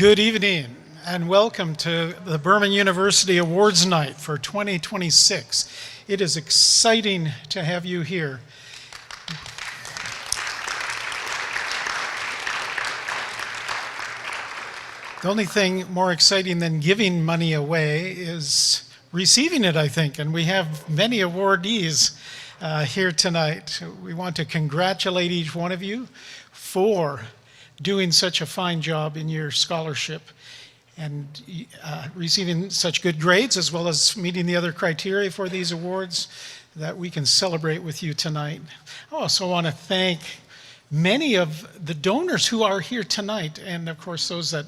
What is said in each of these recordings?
Good evening and welcome to the Burman University Awards Night for 2026. It is exciting to have you here. The only thing more exciting than giving money away is receiving it, I think, and we have many awardees here tonight. We want to congratulate each one of you for doing such a fine job in your scholarship and receiving such good grades, as well as meeting the other criteria for these awards that we can celebrate with you tonight. I also want to thank many of the donors who are here tonight, and of course those that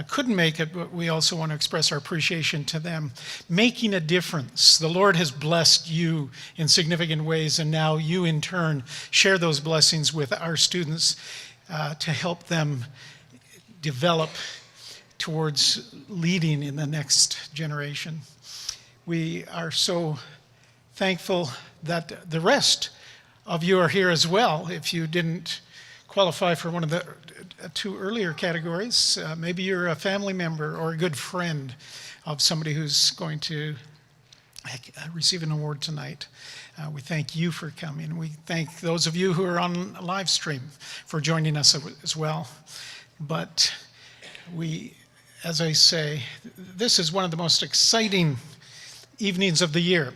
couldn't make it, but we also want to express our appreciation to them, making a difference. The Lord has blessed you in significant ways, and now you in turn share those blessings with our students to help them develop towards leading in the next generation. We are so thankful that the rest of you are here as well. If you didn't qualify for one of the two earlier categories, maybe you're a family member or a good friend of somebody who's going to receive an award tonight. We thank you for coming. We thank those of you who are on live stream for joining us as well. But as I say, this is one of the most exciting evenings of the year.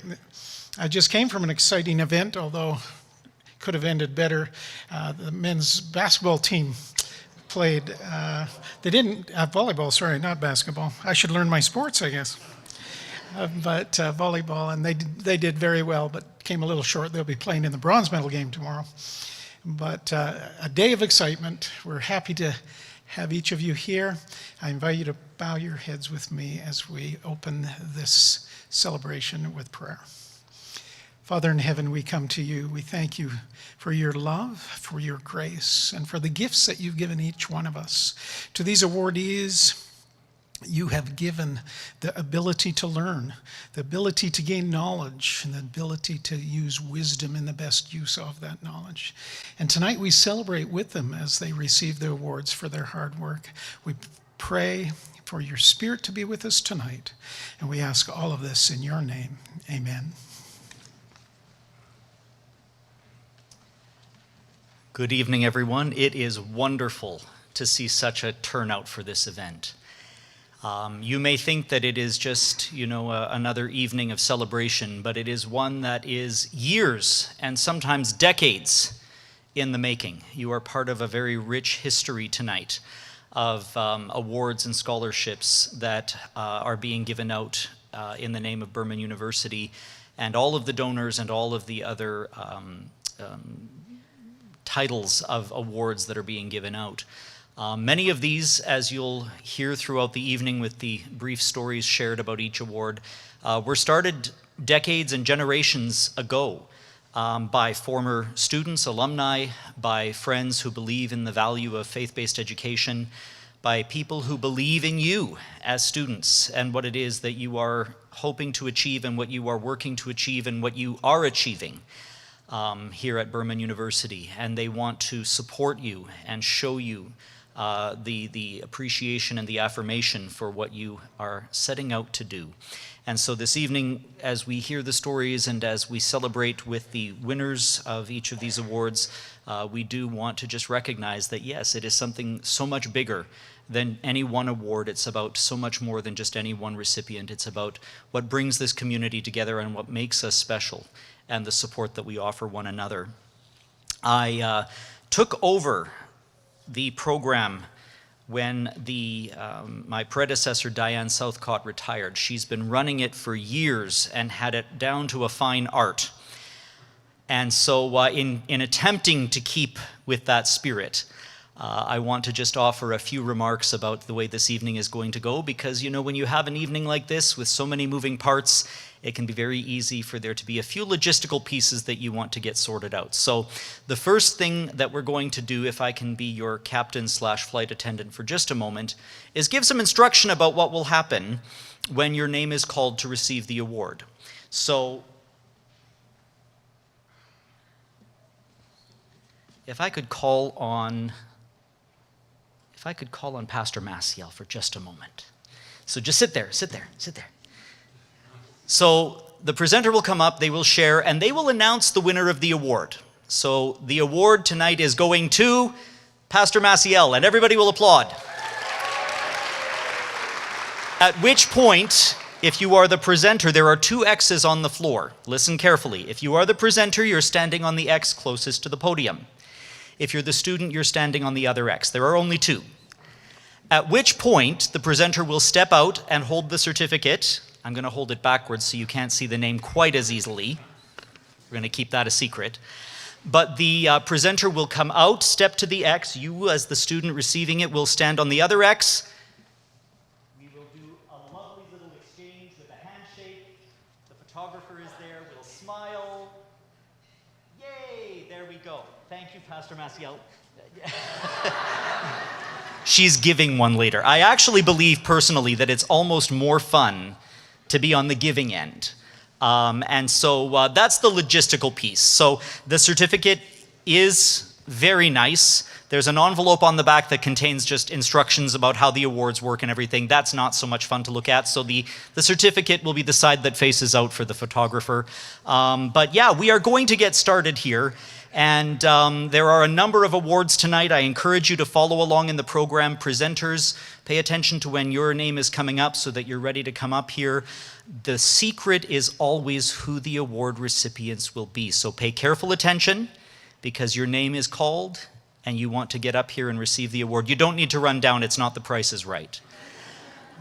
I just came from an exciting event, although it could have ended better. The men's basketball team played. They didn't volleyball, sorry, not basketball. I should learn my sports, I guess. But volleyball, and they did very well, but came a little short. They'll be playing in the bronze medal game tomorrow. But a day of excitement. We're happy to have each of you here. I invite you to bow your heads with me as we open this celebration with prayer. Father in heaven, we come to you. We thank you for your love, for your grace, and for the gifts that you've given each one of us. To these awardees, you have given the ability to learn, the ability to gain knowledge, and the ability to use wisdom in the best use of that knowledge. And tonight we celebrate with them as they receive their awards for their hard work. We pray for your Spirit to be with us tonight, and we ask all of this in your name. Amen. Good evening, everyone. It is wonderful to see such a turnout for this event. You may think that it is just, another evening of celebration, but it is one that is years and sometimes decades in the making. You are part of a very rich history tonight of awards and scholarships that are being given out in the name of Burman University, and all of the donors and all of the other titles of awards that are being given out. Many of these, as you'll hear throughout the evening with the brief stories shared about each award, were started decades and generations ago by former students, alumni, by friends who believe in the value of faith-based education, by people who believe in you as students and what it is that you are hoping to achieve and what you are working to achieve and what you are achieving here at Burman University. And they want to support you and show you the appreciation and the affirmation for what you are setting out to do. And so this evening, as we hear the stories and as we celebrate with the winners of each of these awards, we do want to just recognize that, yes, it is something so much bigger than any one award. It's about so much more than just any one recipient. It's about what brings this community together and what makes us special and the support that we offer one another. I took over the program when my predecessor, Diane Southcott, retired. She's been running it for years and had it down to a fine art. And so in attempting to keep with that spirit, I want to just offer a few remarks about the way this evening is going to go, because when you have an evening like this with so many moving parts, it can be very easy for there to be a few logistical pieces that you want to get sorted out. So the first thing that we're going to do, if I can be your captain/flight attendant for just a moment, is give some instruction about what will happen when your name is called to receive the award. So if I could call on If I could call on Pastor Maciel for just a moment. So just sit there, sit there, sit there. So the presenter will come up, they will share, and they will announce the winner of the award. So the award tonight is going to Pastor Maciel, and everybody will applaud. At which point, if you are the presenter, there are 2 X's on the floor. Listen carefully. If you are the presenter, you're standing on the X closest to the podium. If you're the student, you're standing on the other X. There are only 2. At which point, the presenter will step out and hold the certificate. I'm going to hold it backwards so you can't see the name quite as easily. We're going to keep that a secret. But the presenter will come out, step to the X. You, as the student receiving it, will stand on the other X. We will do a lovely little exchange with a handshake. The photographer is there. We'll smile. Yay! There we go. Thank you, Pastor Maciel. She's giving one later. I actually believe personally that it's almost more fun to be on the giving end. And so that's the logistical piece. So the certificate is very nice. There's an envelope on the back that contains just instructions about how the awards work and everything. That's not so much fun to look at. So the certificate will be the side that faces out for the photographer. But yeah, we are going to get started here. And there are a number of awards tonight. I encourage you to follow along in the program. Presenters, pay attention to when your name is coming up so that you're ready to come up here. The secret is always who the award recipients will be. So pay careful attention because your name is called and you want to get up here and receive the award. You don't need to run down. It's not The Price is Right.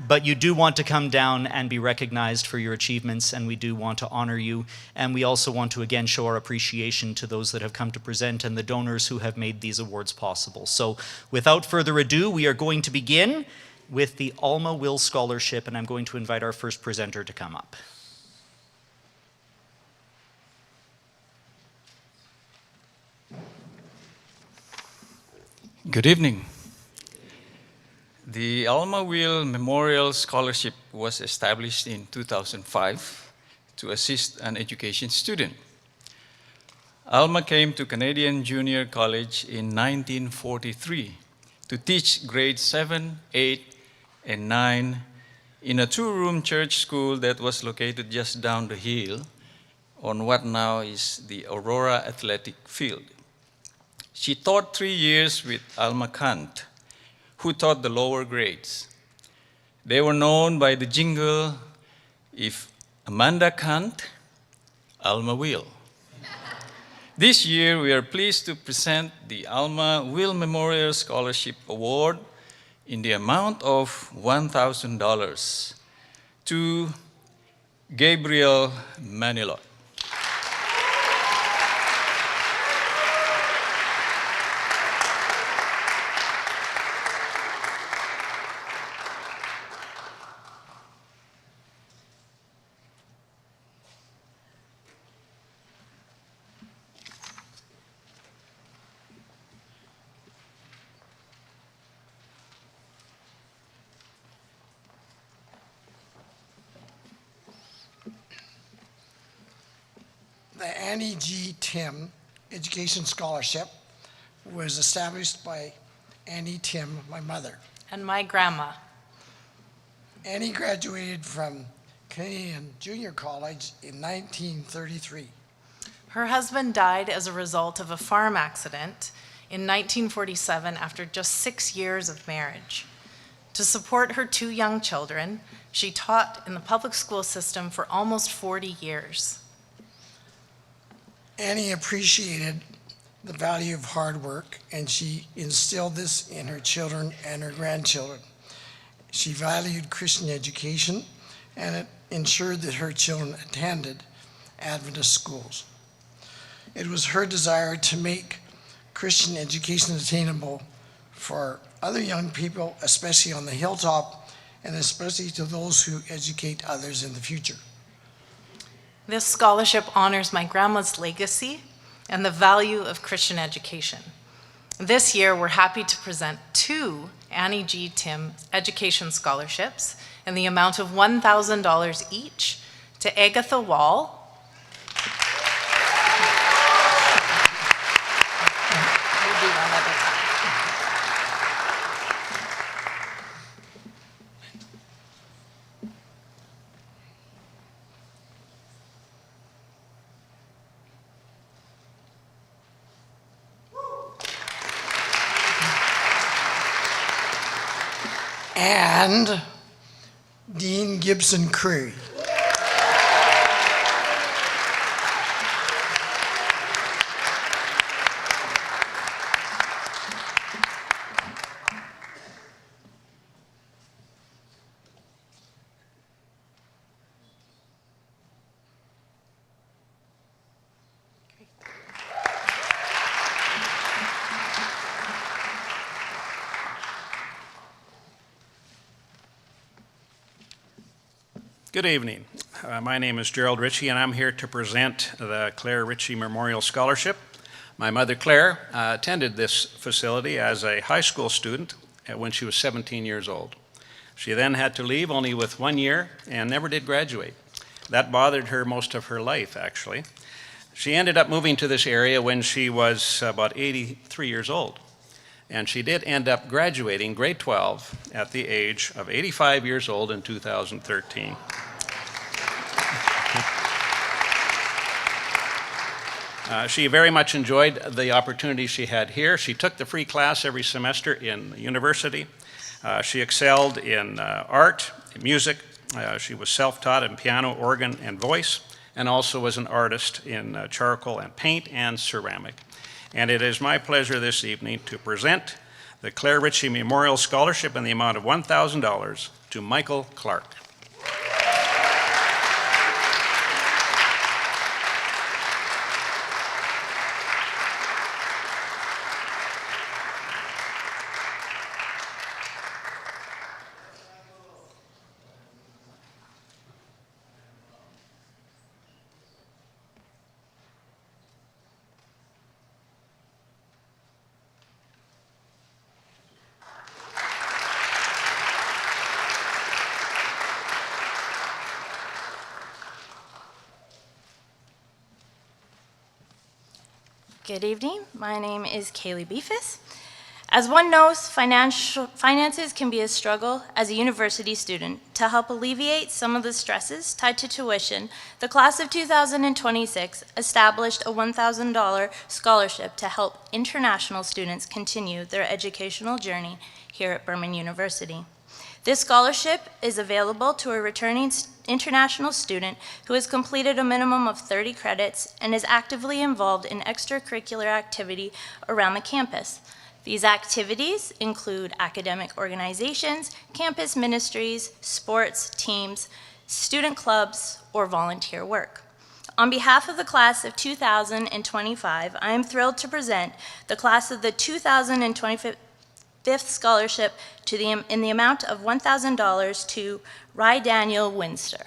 But you do want to come down and be recognized for your achievements, and we do want to honor you. And we also want to, again, show our appreciation to those that have come to present and the donors who have made these awards possible. So without further ado, we are going to begin with the Alma Will Scholarship, and I'm going to invite our first presenter to come up. Good evening. The Alma Will Memorial Scholarship was established in 2005 to assist an education student. Alma came to Canadian Junior College in 1943 to teach grades 7, 8, and 9 in a 2-room church school that was located just down the hill on what now is the Aurora Athletic Field. She taught 3 years with Alma Kant, who taught the lower grades. They were known by the jingle, "If Amanda can't, Alma will." This year, we are pleased to present the Alma Will Memorial Scholarship Award in the amount of $1,000 to Gabriel Manilot. The Annie G. Tim Education Scholarship was established by Annie Tim, my mother. And my grandma. Annie graduated from Canadian Junior College in 1933. Her husband died as a result of a farm accident in 1947 after just 6 years of marriage. To support her 2 young children, she taught in the public school system for almost 40 years. Annie appreciated the value of hard work, and she instilled this in her children and her grandchildren. She valued Christian education, and it ensured that her children attended Adventist schools. It was her desire to make Christian education attainable for other young people, especially on the hilltop, and especially to those who educate others in the future. This scholarship honors my grandma's legacy and the value of Christian education. This year, we're happy to present 2 Annie G. Tim Education Scholarships in the amount of $1,000 each to Agatha Wall, and Dean Gibson Curry. Good evening. My name is Gerald Ritchie, and I'm here to present the Claire Ritchie Memorial Scholarship. My mother, Claire, attended this facility as a high school student when she was 17 years old. She then had to leave only with 1 year and never did graduate. That bothered her most of her life, actually. She ended up moving to this area when she was about 83 years old. And she did end up graduating grade 12 at the age of 85 years old in 2013. She very much enjoyed the opportunity she had here. She took the free class every semester in university. She excelled in art, music. She was self-taught in piano, organ, and voice, and also was an artist in charcoal and paint and ceramic. And it is my pleasure this evening to present the Claire Ritchie Memorial Scholarship in the amount of $1,000 to Michael Clark. Good evening. My name is Kaylee Beefus. As one knows, finances can be a struggle as a university student. To help alleviate some of the stresses tied to tuition, the class of 2026 established a $1,000 scholarship to help international students continue their educational journey here at Burman University. This scholarship is available to a returning international student who has completed a minimum of 30 credits and is actively involved in extracurricular activity around the campus. These activities include academic organizations, campus ministries, sports, teams, student clubs, or volunteer work. On behalf of the class of 2025, I am thrilled to present the class of the 2025 scholarship in the amount of $1,000 to Ry Daniel Winster.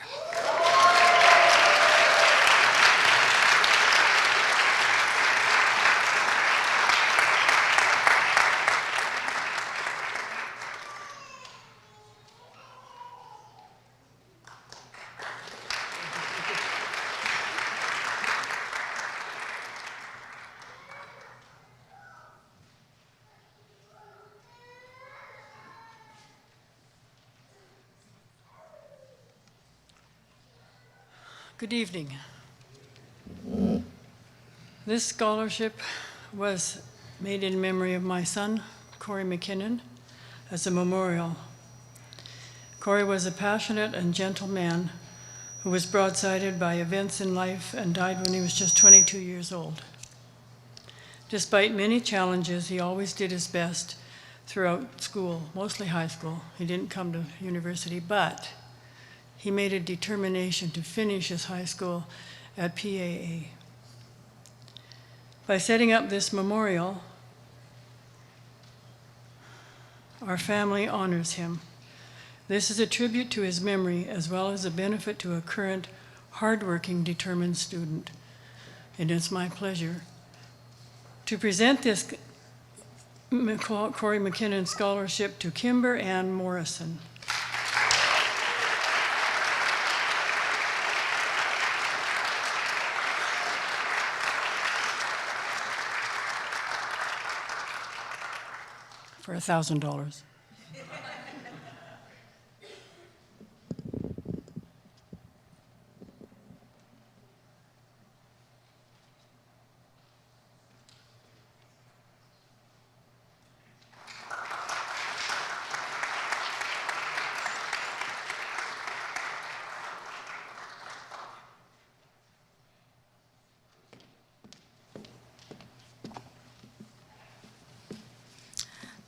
Good evening. This scholarship was made in memory of my son, Corey McKinnon, as a memorial. Corey was a passionate and gentle man who was broadsided by events in life and died when he was just 22 years old. Despite many challenges, he always did his best throughout school, mostly high school. He didn't come to university, but he made a determination to finish his high school at PAA. By setting up this memorial, our family honors him. This is a tribute to his memory as well as a benefit to a current, hardworking, determined student. And it's my pleasure to present this Corey McKinnon Scholarship to Kimber Ann Morrison. For $1,000.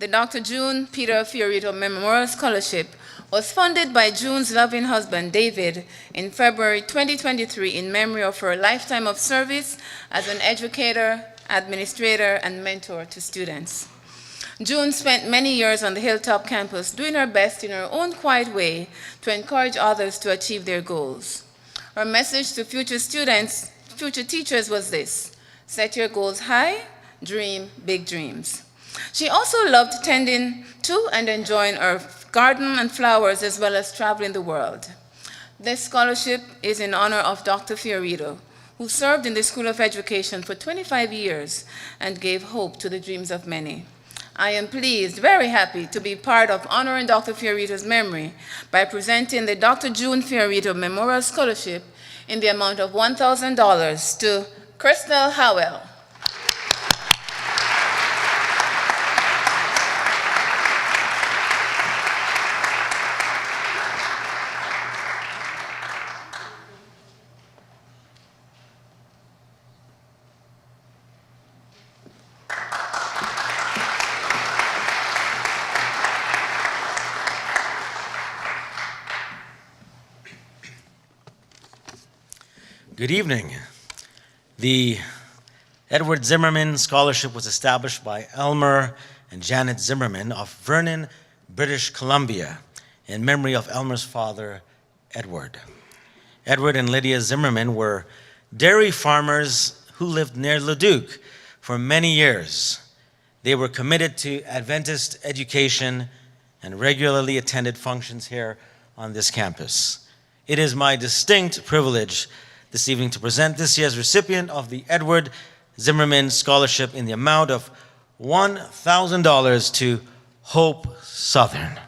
The Dr. June Peter Fiorito Memorial Scholarship was funded by June's loving husband, David, in February 2023 in memory of her lifetime of service as an educator, administrator, and mentor to students. June spent many years on the Hilltop campus doing her best in her own quiet way to encourage others to achieve their goals. Her message to future students, future teachers was this: set your goals high, dream big dreams. She also loved tending to and enjoying her garden and flowers, as well as traveling the world. This scholarship is in honor of Dr. Fiorito, who served in the School of Education for 25 years and gave hope to the dreams of many. I am pleased, very happy, to be part of honoring Dr. Fiorito's memory by presenting the Dr. June Fiorito Memorial Scholarship in the amount of $1,000 to Crystal Howell. Good evening. The Edward Zimmerman Scholarship was established by Elmer and Janet Zimmerman of Vernon, British Columbia, in memory of Elmer's father, Edward. Edward and Lydia Zimmerman were dairy farmers who lived near Leduc for many years. They were committed to Adventist education and regularly attended functions here on this campus. It is my distinct privilege this evening to present this year's recipient of the Edward Zimmerman Scholarship in the amount of $1,000 to Hope Southern.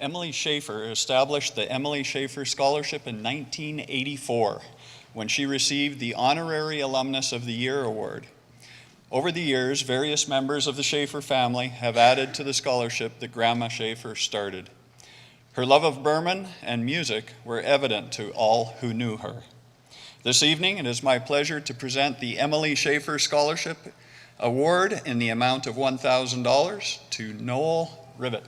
Emily Schaefer established the Emily Schaefer Scholarship in 1984 when she received the Honorary Alumnus of the Year Award. Over the years, various members of the Schaefer family have added to the scholarship that Grandma Schaefer started. Her love of Burman and music were evident to all who knew her. This evening, it is my pleasure to present the Emily Schaefer Scholarship Award in the amount of $1,000 to Noel Rivet.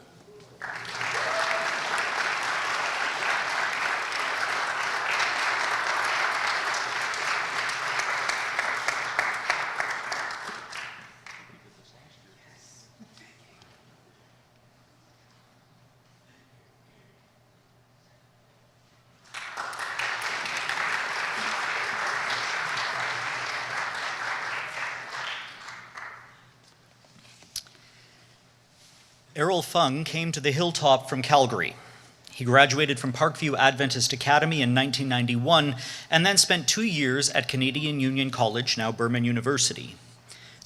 Errol Fung came to the Hilltop from Calgary. He graduated from Parkview Adventist Academy in 1991 and then spent 2 years at Canadian Union College, now Burman University.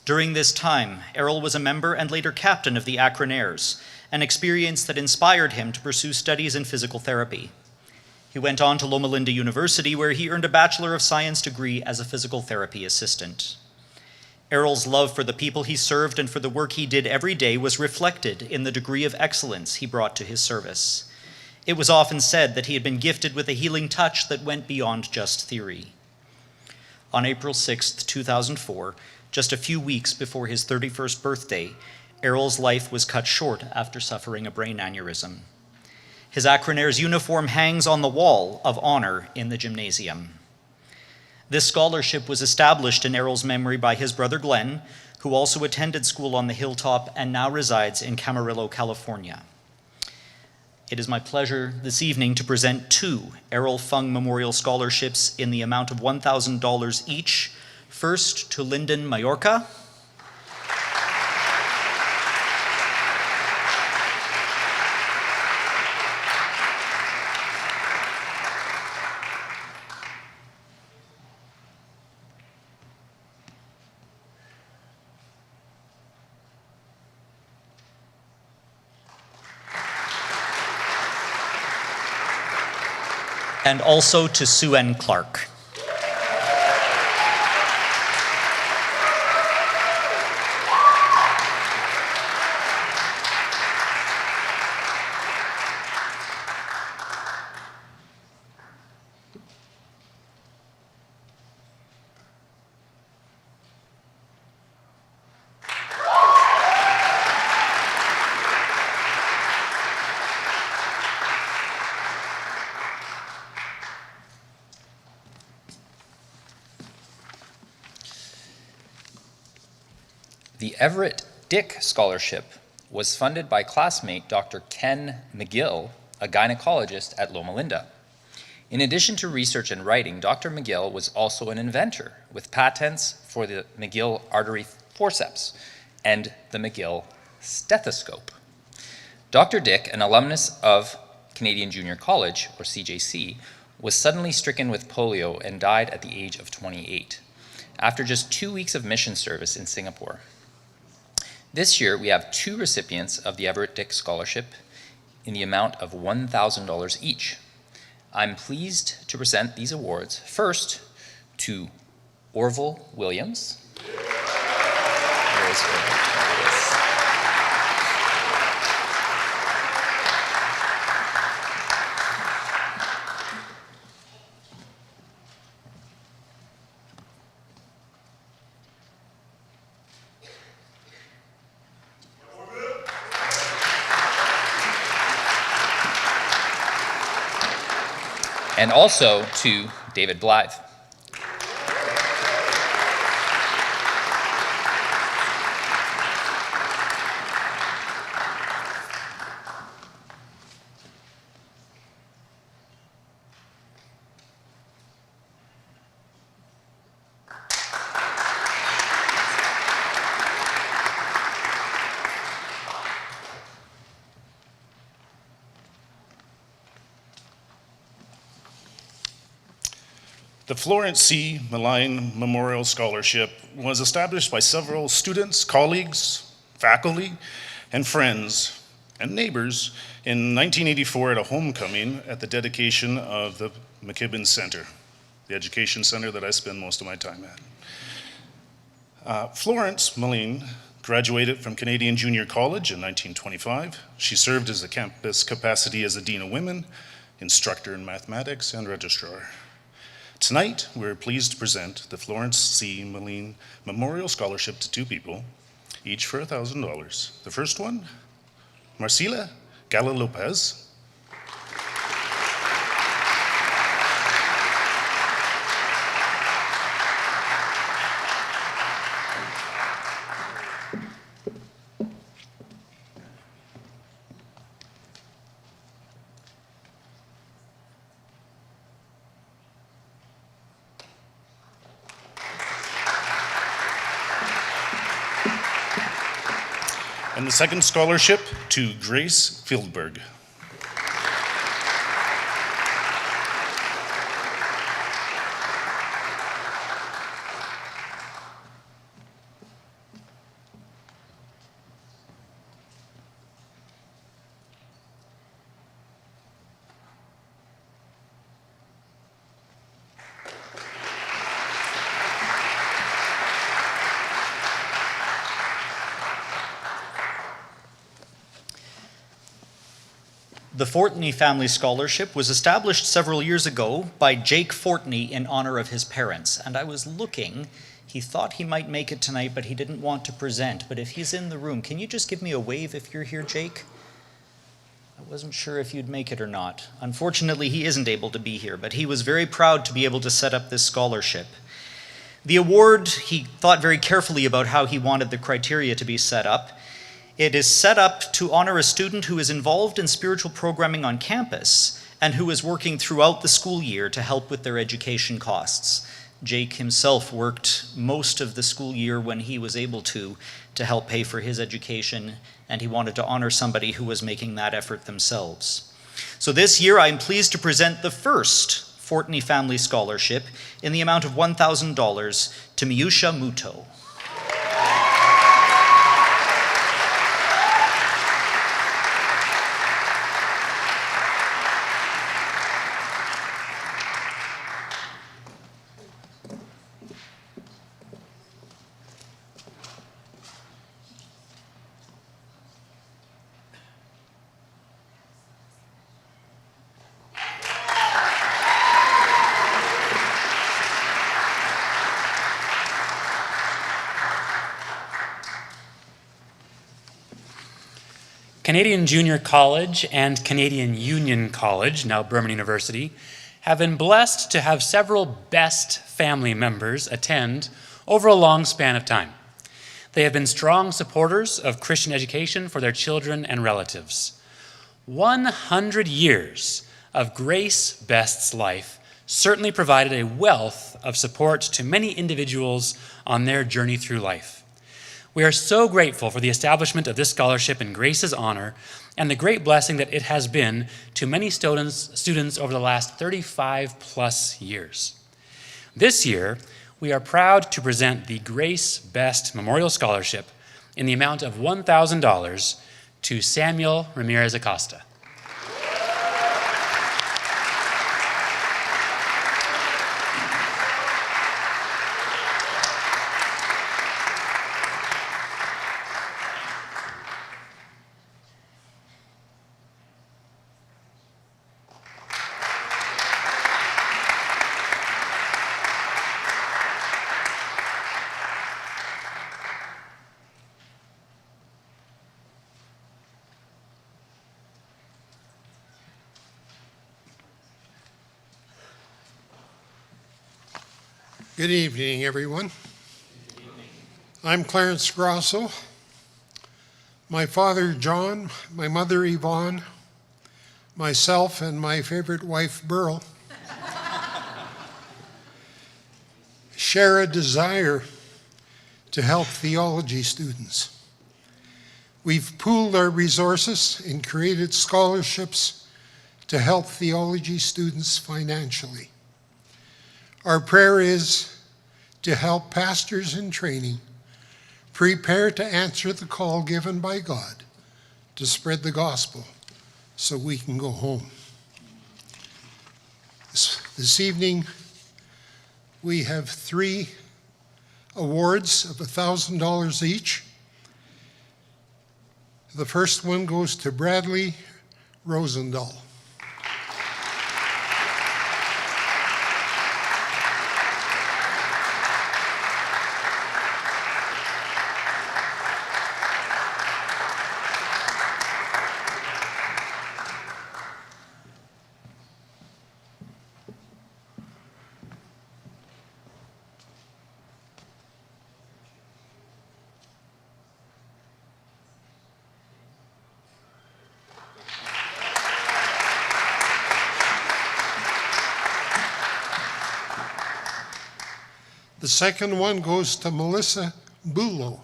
During this time, Errol was a member and later captain of the Akron Airs, an experience that inspired him to pursue studies in physical therapy. He went on to Loma Linda University, where he earned a Bachelor of Science degree as a physical therapy assistant. Errol's love for the people he served and for the work he did every day was reflected in the degree of excellence he brought to his service. It was often said that he had been gifted with a healing touch that went beyond just theory. On April 6, 2004, just a few weeks before his 31st birthday, Errol's life was cut short after suffering a brain aneurysm. His Akron Airs uniform hangs on the wall of honor in the gymnasium. This scholarship was established in Errol's memory by his brother Glenn, who also attended school on the Hilltop and now resides in Camarillo, California. It is my pleasure this evening to present 2 Errol Fung Memorial Scholarships in the amount of $1,000 each. First to Lyndon Majorca. and also to Sue N. Clark. The Everett Dick Scholarship was funded by classmate Dr. Ken McGill, a gynecologist at Loma Linda. In addition to research and writing, Dr. McGill was also an inventor with patents for the McGill artery forceps and the McGill stethoscope. Dr. Dick, an alumnus of Canadian Junior College, or CJC, was suddenly stricken with polio and died at the age of 28, after just 2 weeks of mission service in Singapore. This year, we have 2 recipients of the Everett Dick Scholarship in the amount of $1,000 each. I'm pleased to present these awards first to Orville Williams. Where is Orville? There he is. And also to David Blythe. The Florence C. Malign Memorial Scholarship was established by several students, colleagues, faculty, and friends and neighbors in 1984 at a homecoming at the dedication of the McKibben Center, the education center that I spend most of my time at. Florence Malign graduated from Canadian Junior College in 1925. She served as a campus capacity as a Dean of Women, instructor in mathematics, and registrar. Tonight, we're pleased to present the Florence C. Malign Memorial Scholarship to 2 people, each for $1,000. The first one, Marcela Gala Lopez. And the second scholarship to Grace Fieldberg. The Fortney Family Scholarship was established several years ago by Jake Fortney in honor of his parents. And I was looking, he thought he might make it tonight, but he didn't want to present. But if he's in the room, can you just give me a wave if you're here, Jake? I wasn't sure if you'd make it or not. Unfortunately, he isn't able to be here, but he was very proud to be able to set up this scholarship. The award, he thought very carefully about how he wanted the criteria to be set up. It is set up to honor a student who is involved in spiritual programming on campus and who is working throughout the school year to help with their education costs. Jake himself worked most of the school year when he was able to help pay for his education, and he wanted to honor somebody who was making that effort themselves. So this year, I'm pleased to present the first Fortney Family Scholarship in the amount of $1,000 to Miusha Muto. Canadian Junior College and Canadian Union College, now Burman University, have been blessed to have several best family members attend over a long span of time. They have been strong supporters of Christian education for their children and relatives. 100 years of Grace Best's life certainly provided a wealth of support to many individuals on their journey through life. We are so grateful for the establishment of this scholarship in Grace's honor and the great blessing that it has been to many students over the last 35 plus years. This year, we are proud to present the Grace Best Memorial Scholarship in the amount of $1,000 to Samuel Ramirez Acosta. Good evening, everyone. I'm Clarence Grosso. My father, John, my mother, Yvonne, myself, and my favorite wife, Burl, share a desire to help theology students. We've pooled our resources and created scholarships to help theology students financially. Our prayer is to help pastors in training prepare to answer the call given by God to spread the gospel so we can go home. This evening, we have 3 awards of $1,000 each. The first one goes to Bradley Rosendahl. The second one goes to Melissa Bulow.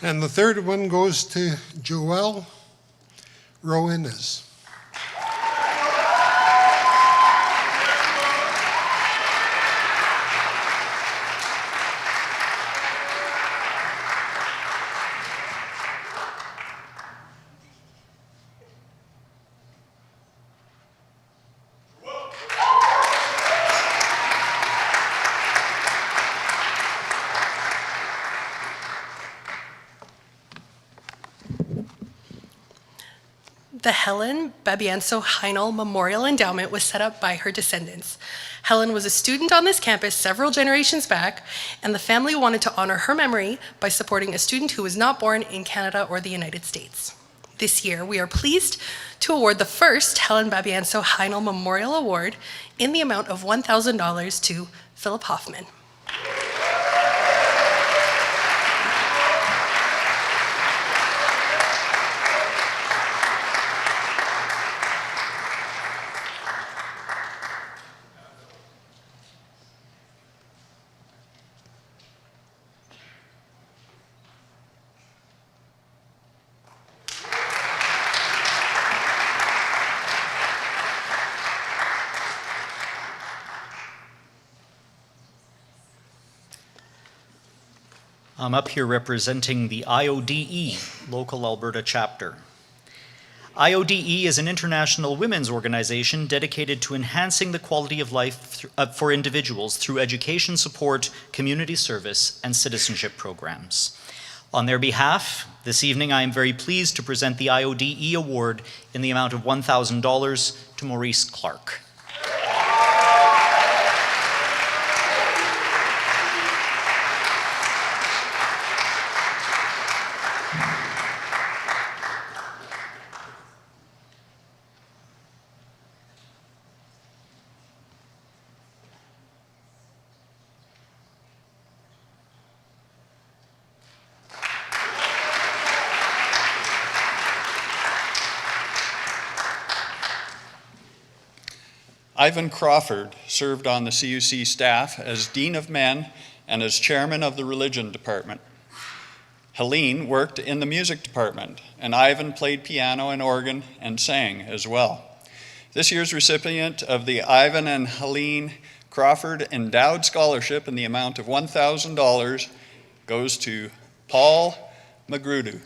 And the third one goes to Joelle Rowenes. The Helen Babienso Heinel Memorial Endowment was set up by her descendants. Helen was a student on this campus several generations back, and the family wanted to honor her memory by supporting a student who was not born in Canada or the United States. This year, we are pleased to award the first Helen Babienso Heinel Memorial Award in the amount of $1,000 to Philip Hoffman. I'm up here representing the IODE, Local Alberta Chapter. IODE is an international women's organization dedicated to enhancing the quality of life for individuals through education support, community service, and citizenship programs. On their behalf, this evening I am very pleased to present the IODE Award in the amount of $1,000 to Maurice Clark. Ivan Crawford served on the CUC staff as Dean of Men and as Chairman of the Religion Department. Helene worked in the music department, and Ivan played piano and organ and sang as well. This year's recipient of the Ivan and Helene Crawford Endowed Scholarship in the amount of $1,000 goes to Paul Magruder.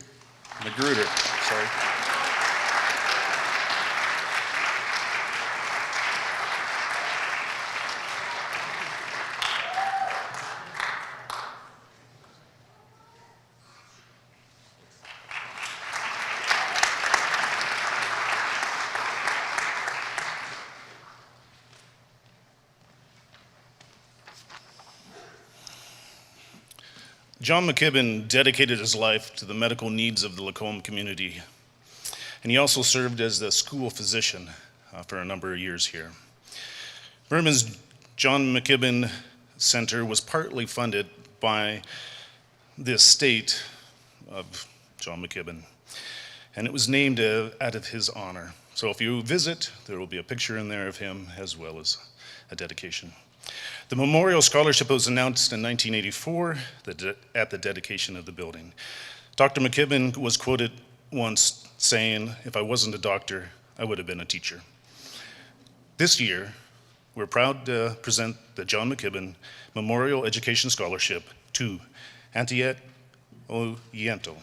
John McKibben dedicated his life to the medical needs of the Lacombe community, and he also served as the school physician for a number of years here. Burman's John McKibben Center was partly funded by the estate of John McKibben, and it was named out of his honor. So if you visit, there will be a picture in there of him as well as a dedication. The Memorial Scholarship was announced in 1984 at the dedication of the building. Dr. McKibben was quoted once saying, "If I wasn't a doctor, I would have been a teacher." This year, we're proud to present the John McKibben Memorial Education Scholarship to Antiette Oyiento.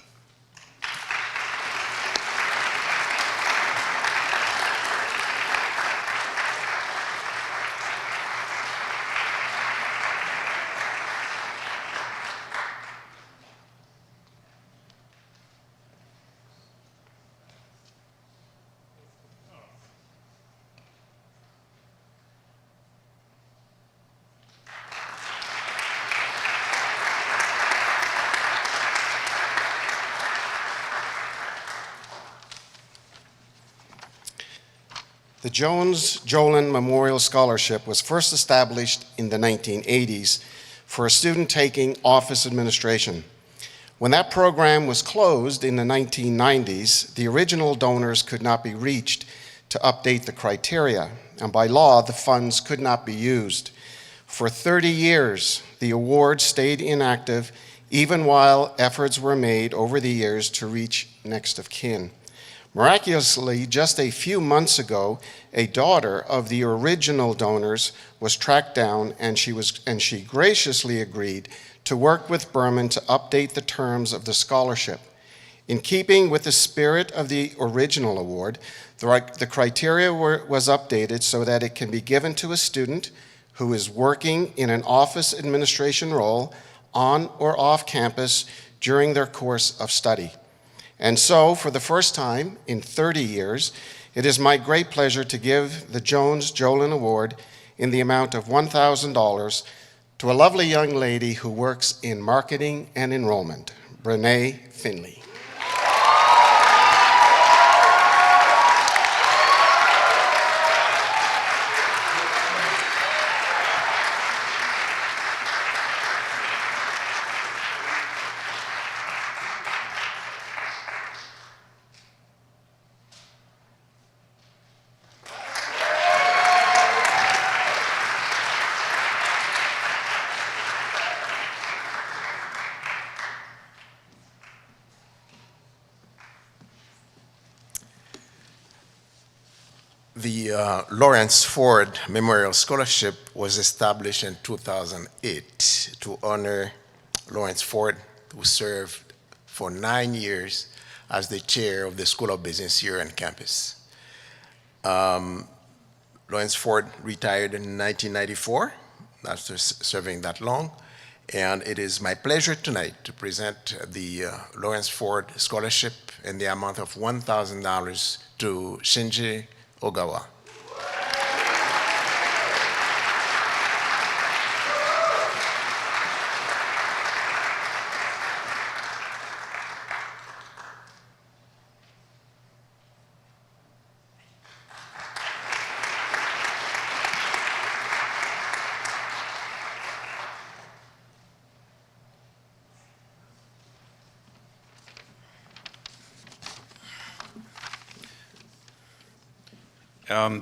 The Jones-Jolin Memorial Scholarship was first established in the 1980s for a student taking office administration. When that program was closed in the 1990s, the original donors could not be reached to update the criteria, and by law, the funds could not be used. For 30 years, the award stayed inactive, even while efforts were made over the years to reach next of kin. Miraculously, just a few months ago, a daughter of the original donors was tracked down, and she graciously agreed to work with Burman to update the terms of the scholarship. In keeping with the spirit of the original award, the criteria was updated so that it can be given to a student who is working in an office administration role on or off campus during their course of study. And so, for the first time in 30 years, it is my great pleasure to give the Jones-Jolin Award in the amount of $1,000 to a lovely young lady who works in marketing and enrollment, Brene Finley. The Lawrence Ford Memorial Scholarship was established in 2008 to honor Lawrence Ford, who served for 9 years as the chair of the School of Business here on campus. Lawrence Ford retired in 1994, after serving that long, and it is my pleasure tonight to present the Lawrence Ford Scholarship in the amount of $1,000 to Shinji Ogawa.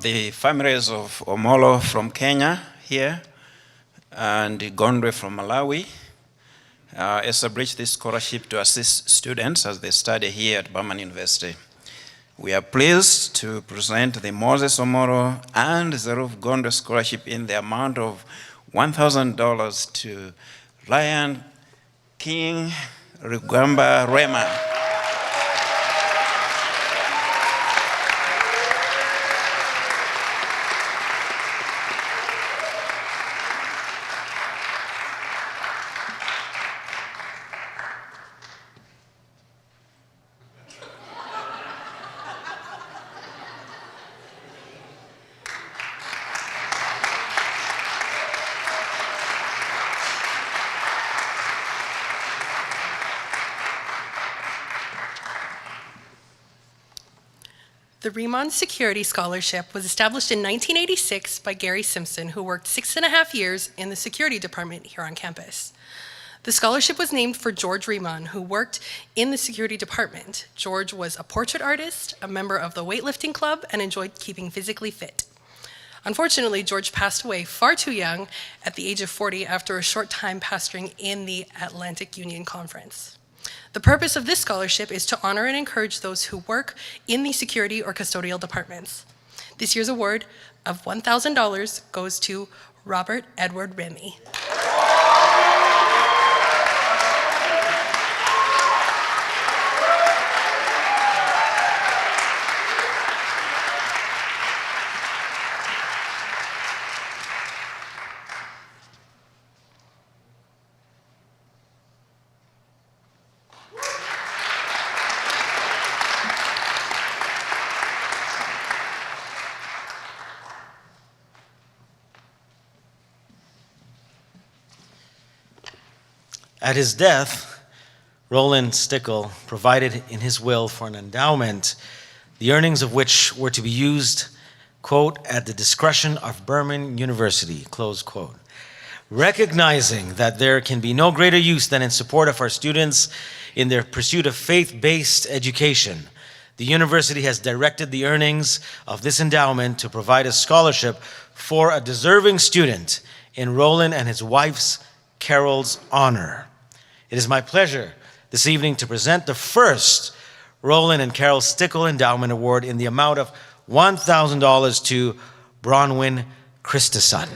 The families of Omolo from Kenya here and Gondwe from Malawi established this scholarship to assist students as they study here at Burman University. We are pleased to present the Moses Omolo and Zeruf Gondwe scholarship in the amount of $1,000 to Lion King Rugamba Rema. The Remon Security Scholarship was established in 1986 by Gary Simpson, who worked 6.5 years in the security department here on campus. The scholarship was named for George Remon, who worked in the security department. George was a portrait artist, a member of the weightlifting club, and enjoyed keeping physically fit. Unfortunately, George passed away far too young at the age of 40 after a short time pastoring in the Atlantic Union Conference. The purpose of this scholarship is to honor and encourage those who work in the security or custodial departments. This year's award of $1,000 goes to Robert Edward Remy. At his death, Roland Stickle provided in his will for an endowment, the earnings of which were to be used, quote, at the discretion of Burman University, close quote. Recognizing that there can be no greater use than in support of our students in their pursuit of faith-based education, the university has directed the earnings of this endowment to provide a scholarship for a deserving student in Roland and his wife's Carol's honor. It is my pleasure this evening to present the first Roland and Carol Stickle Endowment Award in the amount of $1,000 to Bronwyn Christison.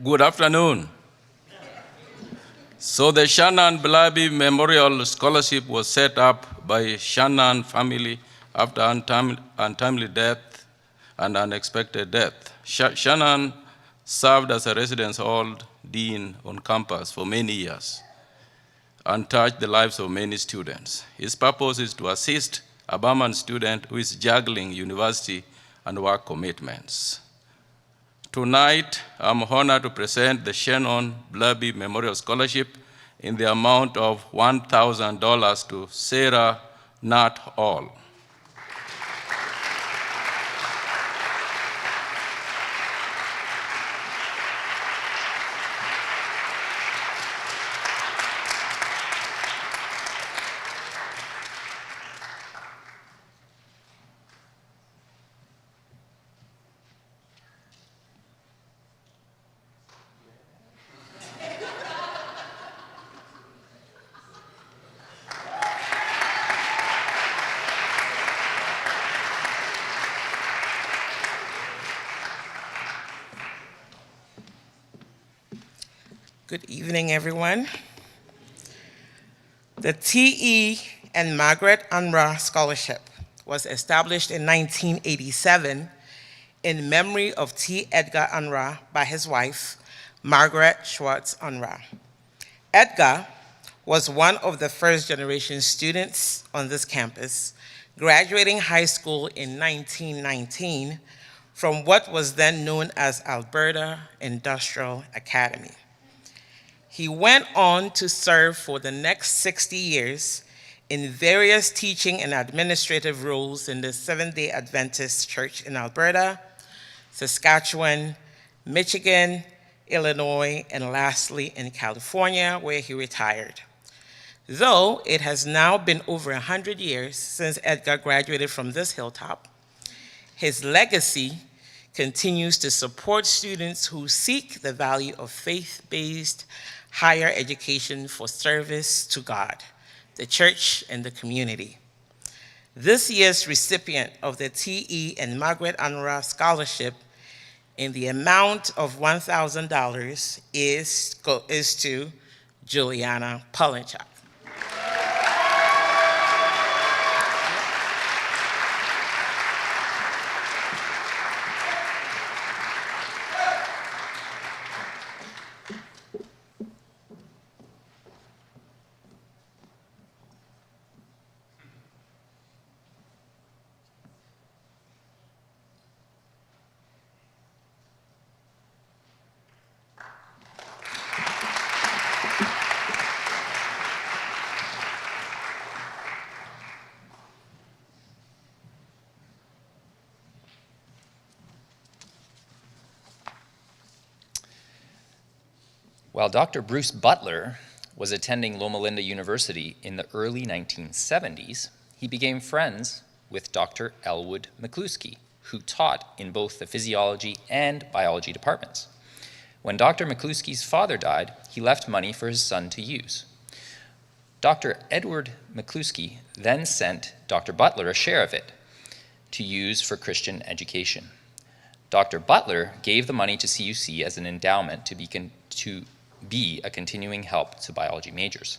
Good afternoon. So the Shannon Blaby Memorial Scholarship was set up by Shannon family after untimely death and unexpected death. Shannon served as a residence hall dean on campus for many years and touched the lives of many students. His purpose is to assist a Burman student who is juggling university and work commitments. Tonight, I'm honored to present the Shannon Blaby Memorial Scholarship in the amount of $1,000 to Sarah Nat Hall. Good evening, everyone. The T.E. and Margaret Unruh Scholarship was established in 1987 in memory of T. Edgar Unruh by his wife, Margaret Schwartz Unruh. Edgar was one of the first-generation students on this campus, graduating high school in 1919 from what was then known as Alberta Industrial Academy. He went on to serve for the next 60 years in various teaching and administrative roles in the Seventh-day Adventist Church in Alberta, Saskatchewan, Michigan, Illinois, and lastly in California, where he retired. Though it has now been over 100 years since Edgar graduated from this hilltop, his legacy continues to support students who seek the value of faith-based higher education for service to God, the church, and the community. This year's recipient of the T.E. and Margaret Unruh Scholarship in the amount of $1,000 is to Juliana Polinchak. While Dr. Bruce Butler was attending Loma Linda University in the early 1970s, he became friends with Dr. Elwood McCluskey, who taught in both the physiology and biology departments. When Dr. McCluskey's father died, he left money for his son to use. Dr. Edward McCluskey then sent Dr. Butler a share of it to use for Christian education. Dr. Butler gave the money to CUC as an endowment to be a continuing help to biology majors.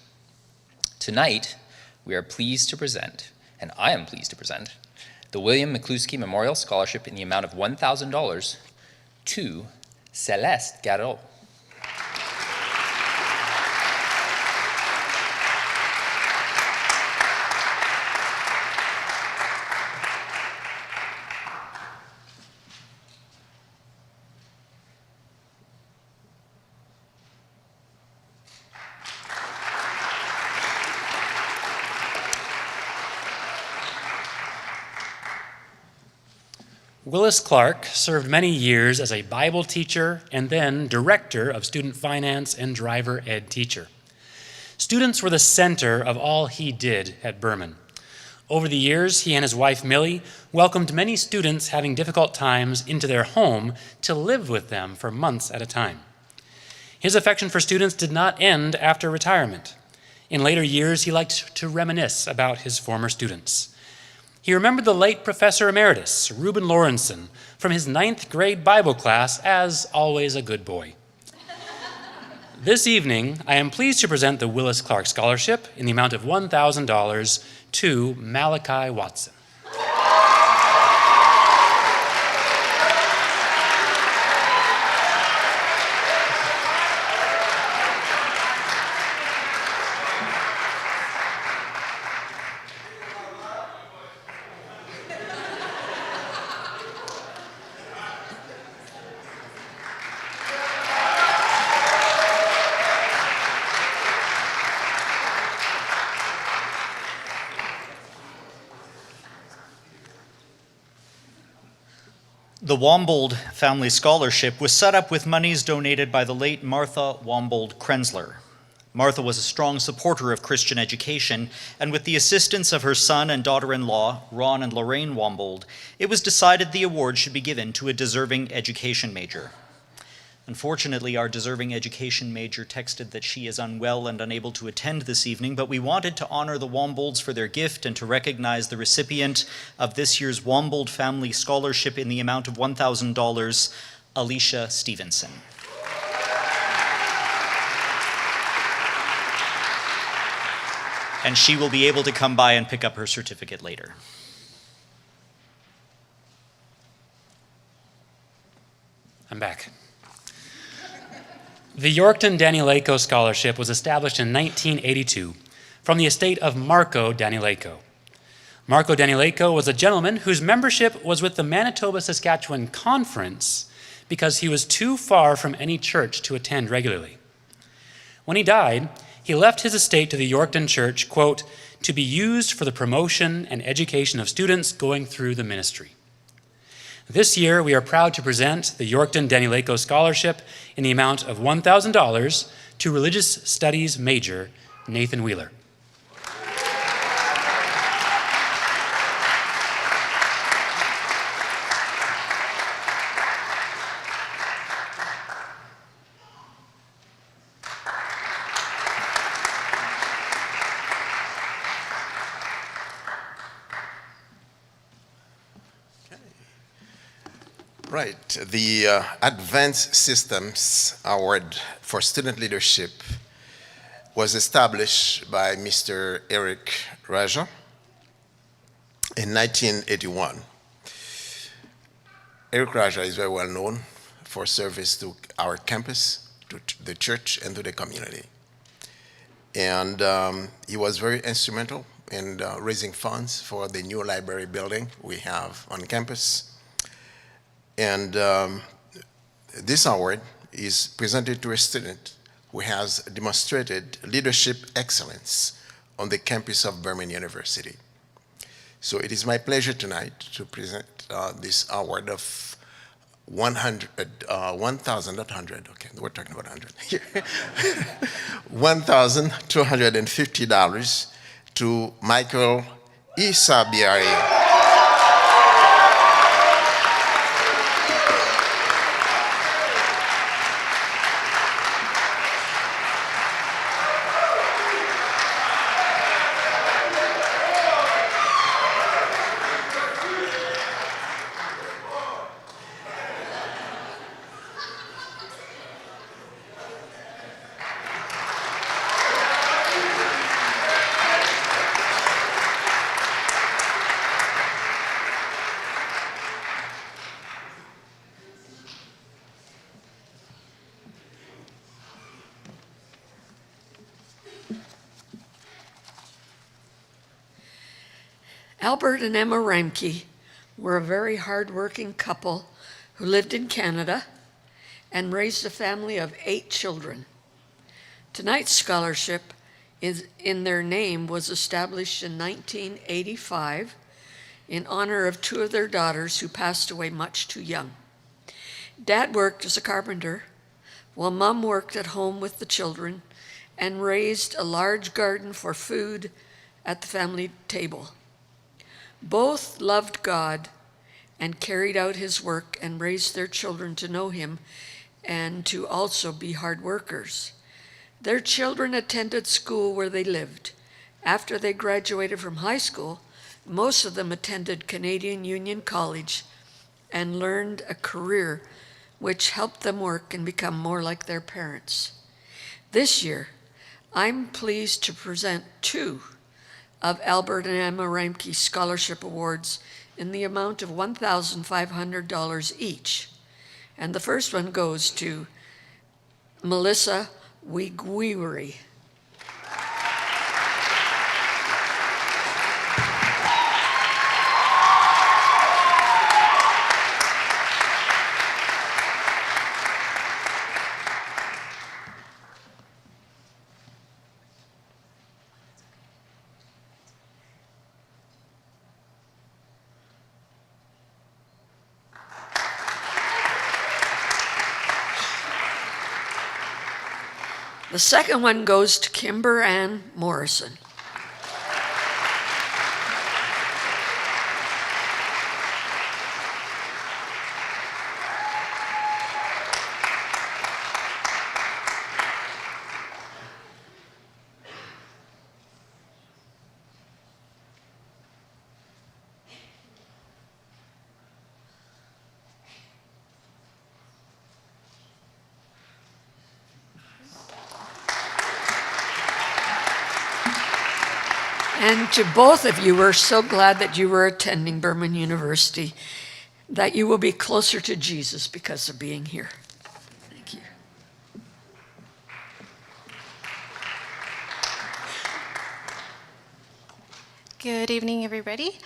Tonight, we are pleased to present, and I am pleased to present, the William McCluskey Memorial Scholarship in the amount of $1,000 to Celeste Garot. Willis Clark served many years as a Bible teacher and then director of student finance and driver ed teacher. Students were the center of all he did at Burman. Over the years, he and his wife Millie welcomed many students having difficult times into their home to live with them for months at a time. His affection for students did not end after retirement. In later years, he liked to reminisce about his former students. He remembered the late Professor Emeritus, Reuben Lawrenson, from his 9th grade Bible class as always a good boy. This evening, I am pleased to present the Willis Clark Scholarship in the amount of $1,000 to Malachi Watson. The Wombold Family Scholarship was set up with monies donated by the late Martha Wombold Krenzler. Martha was a strong supporter of Christian education, and with the assistance of her son and daughter-in-law, Ron and Lorraine Wombold, it was decided the award should be given to a deserving education major. Unfortunately, our deserving education major texted that she is unwell and unable to attend this evening, but we wanted to honor the Wombolds for their gift and to recognize the recipient of this year's Wombold Family Scholarship in the amount of $1,000, Alicia Stevenson. and she will be able to come by and pick up her certificate later. I'm back. The Yorkton Danieleko Scholarship was established in 1982 from the estate of Marco Danieleko. Marco Danieleko was a gentleman whose membership was with the Manitoba-Saskatchewan Conference because he was too far from any church to attend regularly. When he died, he left his estate to the Yorkton Church, quote, to be used for the promotion and education of students going through the ministry. This year, we are proud to present the Yorkton Danieleko Scholarship in the amount of $1,000 to Religious Studies major Nathan Wheeler. Right. The Advanced Systems Award for Student Leadership was established by Mr. Eric Raja in 1981. Eric Raja is very well known for service to our campus, to the church, and to the community. And he was very instrumental in raising funds for the new library building we have on campus. And this award is presented to a student who has demonstrated leadership excellence on the campus of Burman University. So it is my pleasure tonight to present this award of $1,250 to Michael Isabiari. Albert and Emma Reimke were a very hard-working couple who lived in Canada and raised a family of 8 children. Tonight's scholarship in their name was established in 1985 in honor of 2 of their daughters who passed away much too young. Dad worked as a carpenter, while Mom worked at home with the children and raised a large garden for food at the family table. Both loved God and carried out his work and raised their children to know him and to also be hard workers. Their children attended school where they lived. After they graduated from high school, most of them attended Canadian Union College and learned a career which helped them work and become more like their parents. This year, I'm pleased to present 2 of Albert and Emma Reimke Scholarship Awards in the amount of $1,500 each. And the first one goes to Melissa Wigwiri. The second one goes to Kimber Ann Morrison. And to both of you, we're so glad that you were attending Burman University, that you will be closer to Jesus because of being here. Thank you. Good evening, everybody.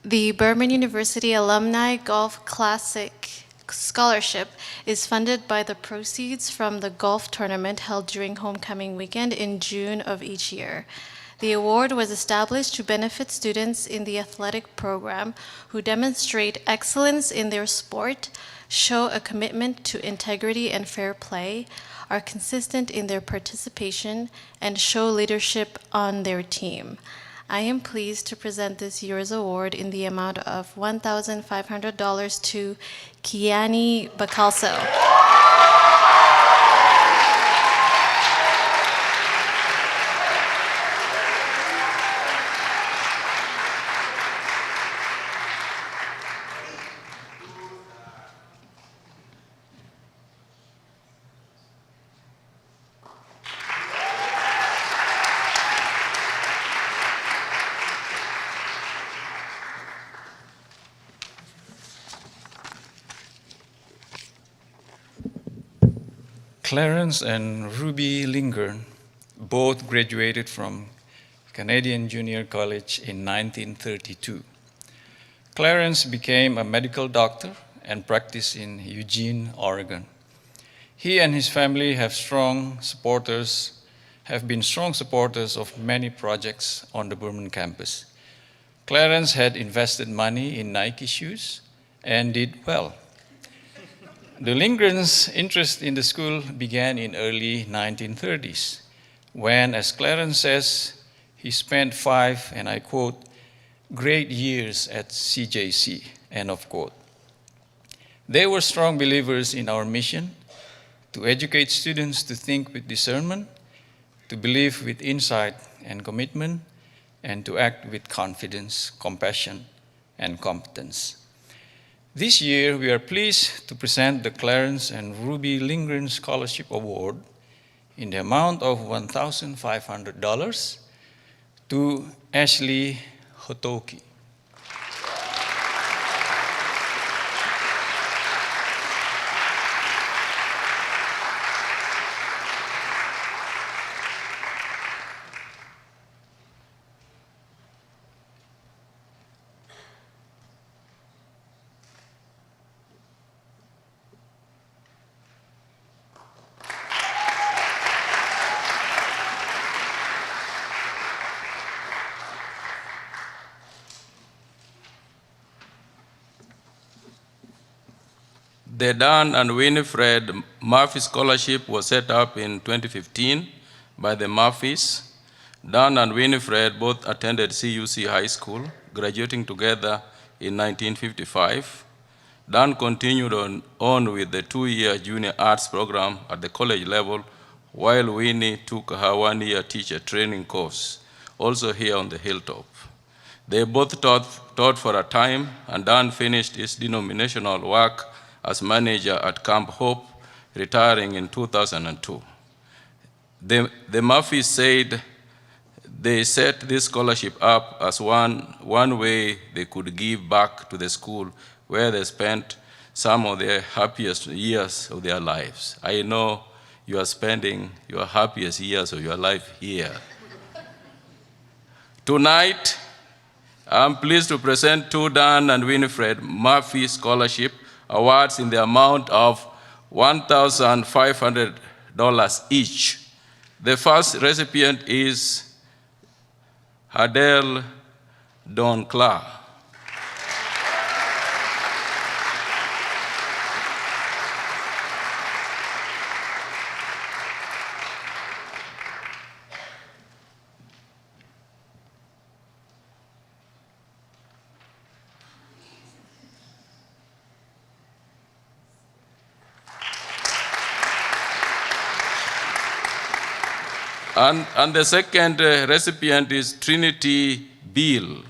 The Burman University Alumni Golf Classic Scholarship is funded by the proceeds from the golf tournament held during homecoming weekend in June of each year. The award was established to benefit students in the athletic program who demonstrate excellence in their sport, show a commitment to integrity and fair play, are consistent in their participation, and show leadership on their team. I am pleased to present this year's award in the amount of $1,500 to Kiani Bacalso. Clarence and Ruby Lingern both graduated from Canadian Junior College in 1932. Clarence became a medical doctor and practiced in Eugene, Oregon. He and his family have been strong supporters of many projects on the Burman campus. Clarence had invested money in Nike shoes and did well. The Lindgrens' interest in the school began in early 1930s, when, as Clarence says, he spent 5, and I quote, great years at CJC, end of quote. They were strong believers in our mission to educate students to think with discernment, to believe with insight and commitment, and to act with confidence, compassion, and competence. This year, we are pleased to present the Clarence and Ruby Lindgren Scholarship Award in the amount of $1,500 to Ashley Hotoki. The Dan and Winifred Murphy Scholarship was set up in 2015 by the Murphys. Dan and Winifred both attended CUC High School, graduating together in 1955. Dan continued on with the 2-year junior arts program at the college level, while Winnie took her 1-year teacher training course, also here on the Hilltop. They both taught for a time, and Dan finished his denominational work as manager at Camp Hope, retiring in 2002. The Murphys said they set this scholarship up as one way they could give back to the school where they spent some of their happiest years of their lives. I know you are spending your happiest years of your life here. Tonight, I'm pleased to present 2 Dan and Winifred Murphy Scholarship Awards in the amount of $1,500 each. The first recipient is Hadel Donclair. And the second recipient is Trinity Beal.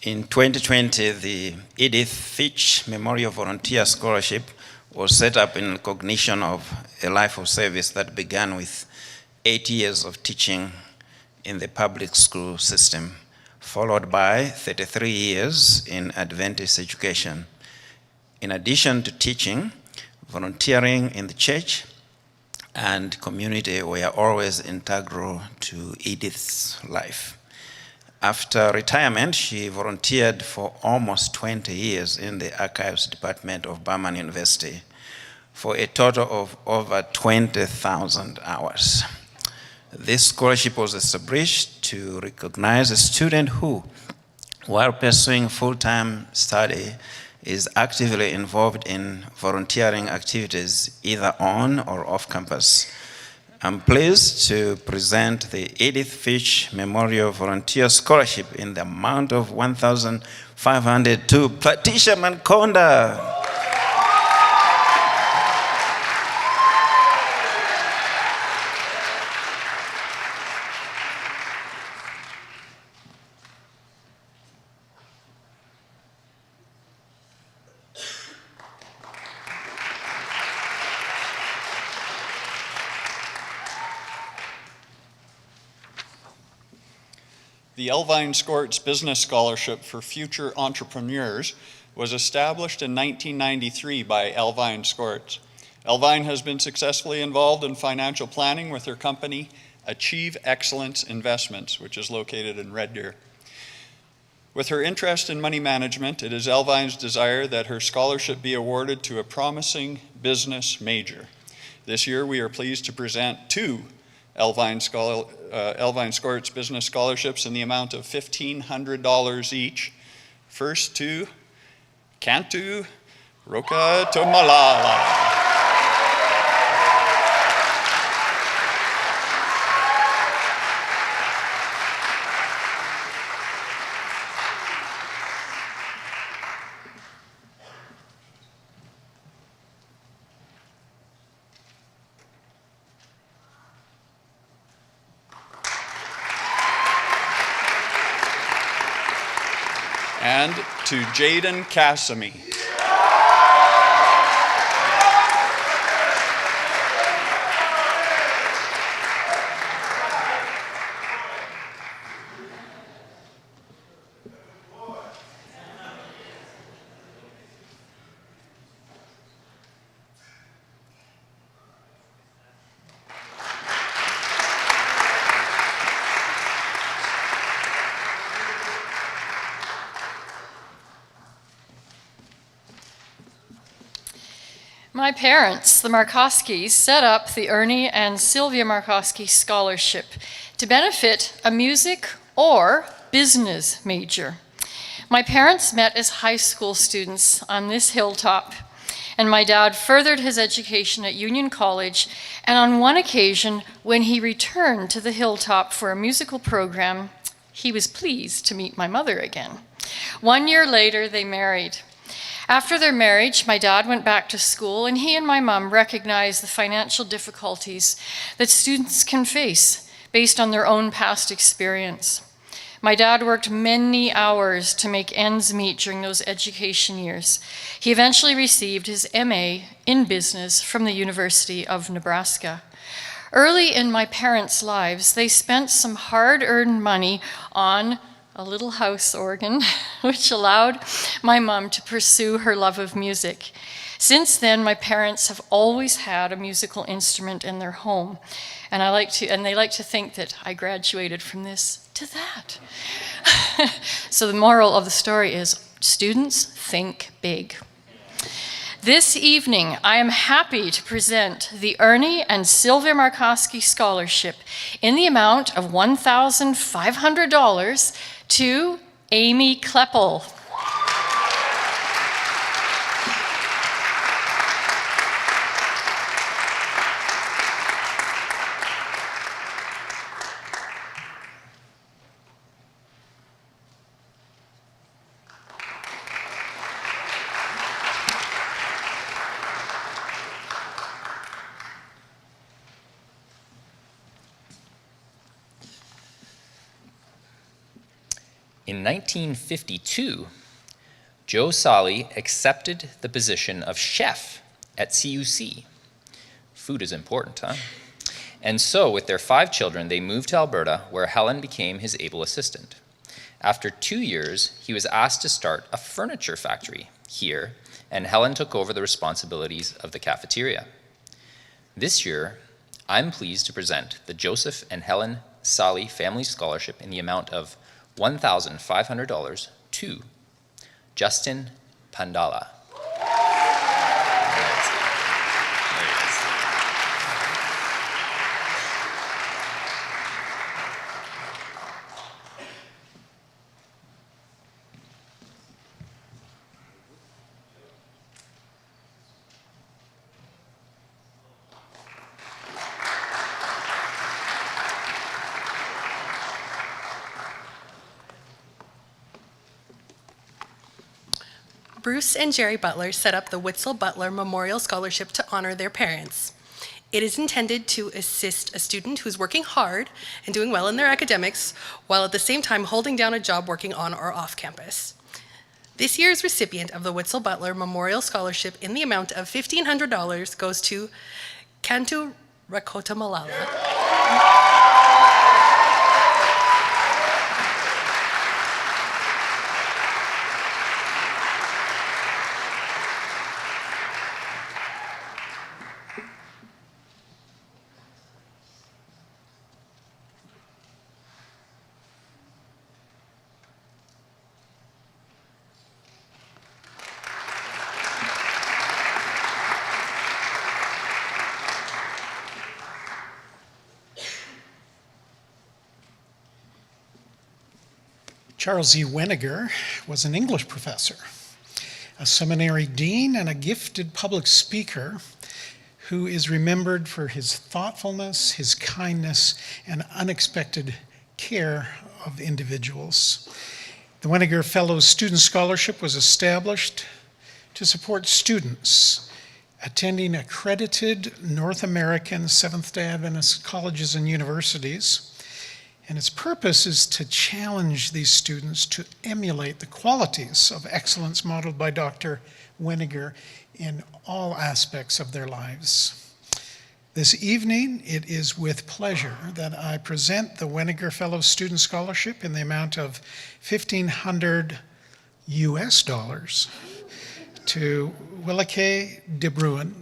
In 2020, the Edith Fitch Memorial Volunteer Scholarship was set up in recognition of a life of service that began with 8 years of teaching in the public school system, followed by 33 years in Adventist education. In addition to teaching, volunteering in the church and community were always integral to Edith's life. After retirement, she volunteered for almost 20 years in the Archives Department of Burman University for a total of over 20,000 hours. This scholarship was established to recognize a student who, while pursuing full-time study, is actively involved in volunteering activities either on or off campus. I'm pleased to present the Edith Fitch Memorial Volunteer Scholarship in the amount of $1,500 to Patricia Manconda. The Elvine Skorts Business Scholarship for Future Entrepreneurs was established in 1993 by Elvine Skorts. Elvine has been successfully involved in financial planning with her company, Achieve Excellence Investments, which is located in Red Deer. With her interest in money management, it is Elvine's desire that her scholarship be awarded to a promising business major. This year, we are pleased to present two Elvine Skorts Business Scholarships in the amount of $1,500 each. First to Cantu Roka Tomalala. And to Jaden Cassamy. My parents, the Markoskis, set up the Ernie and Sylvia Markoski Scholarship to benefit a music or business major. My parents met as high school students on this hilltop, and my dad furthered his education at Union College, and on one occasion, when he returned to the hilltop for a musical program, he was pleased to meet my mother again. 1 year later, they married. After their marriage, my dad went back to school, and he and my mom recognized the financial difficulties that students can face based on their own past experience. My dad worked many hours to make ends meet during those education years. He eventually received his MA in business from the University of Nebraska. Early in my parents' lives, they spent some hard-earned money on a little house organ, which allowed my mom to pursue her love of music. Since then, my parents have always had a musical instrument in their home, and they like to think that I graduated from this to that. So the moral of the story is, students, think big. This evening, I am happy to present the Ernie and Sylvia Markoski Scholarship in the amount of $1,500 to Amy Kleppel. In 1952, Joe Solly accepted the position of chef at CUC. Food is important, huh? And so, with their 5 children, they moved to Alberta, where Helen became his able assistant. After 2 years, he was asked to start a furniture factory here, and Helen took over the responsibilities of the cafeteria. This year, I'm pleased to present the Joseph and Helen Solly Family Scholarship in the amount of $1,500 to Justin Pandala. Bruce and Jerry Butler set up the Witzel Butler Memorial Scholarship to honor their parents. It is intended to assist a student who's working hard and doing well in their academics, while at the same time holding down a job working on or off campus. This year's recipient of the Witzel Butler Memorial Scholarship in the amount of $1,500 goes to Kantu Rakotamalala. Charles E. Weniger was an English professor, a seminary dean, and a gifted public speaker who is remembered for his thoughtfulness, his kindness, and unexpected care of individuals. The Weniger Fellows Student Scholarship was established to support students attending accredited North American Seventh-day Adventist colleges and universities. And its purpose is to challenge these students to emulate the qualities of excellence modeled by Dr. Weniger in all aspects of their lives. This evening, it is with pleasure that I present the Weniger Fellows Student Scholarship in the amount of $1,500 to Willeke de Bruin.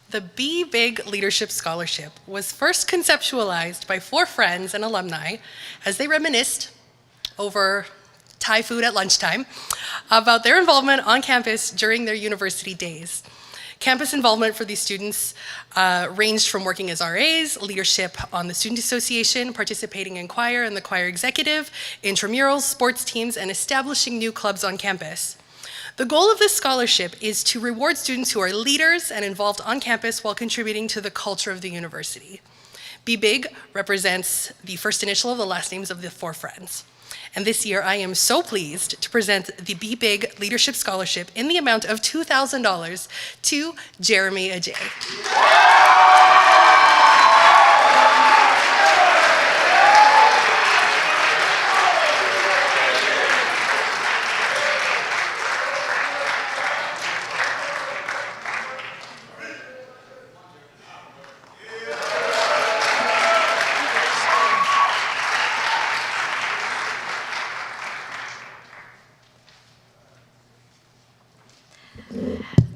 The Be Big Leadership Scholarship was first conceptualized by 4 friends and alumni as they reminisced over Thai food at lunchtime about their involvement on campus during their university days. Campus involvement for these students ranged from working as RAs, leadership on the student association, participating in choir and the choir executive, intramurals, sports teams, and establishing new clubs on campus. The goal of this scholarship is to reward students who are leaders and involved on campus while contributing to the culture of the university. Be Big represents the first initial of the last names of the 4 friends. And this year, I am so pleased to present the Be Big Leadership Scholarship in the amount of $2,000 to Jeremy Ajay.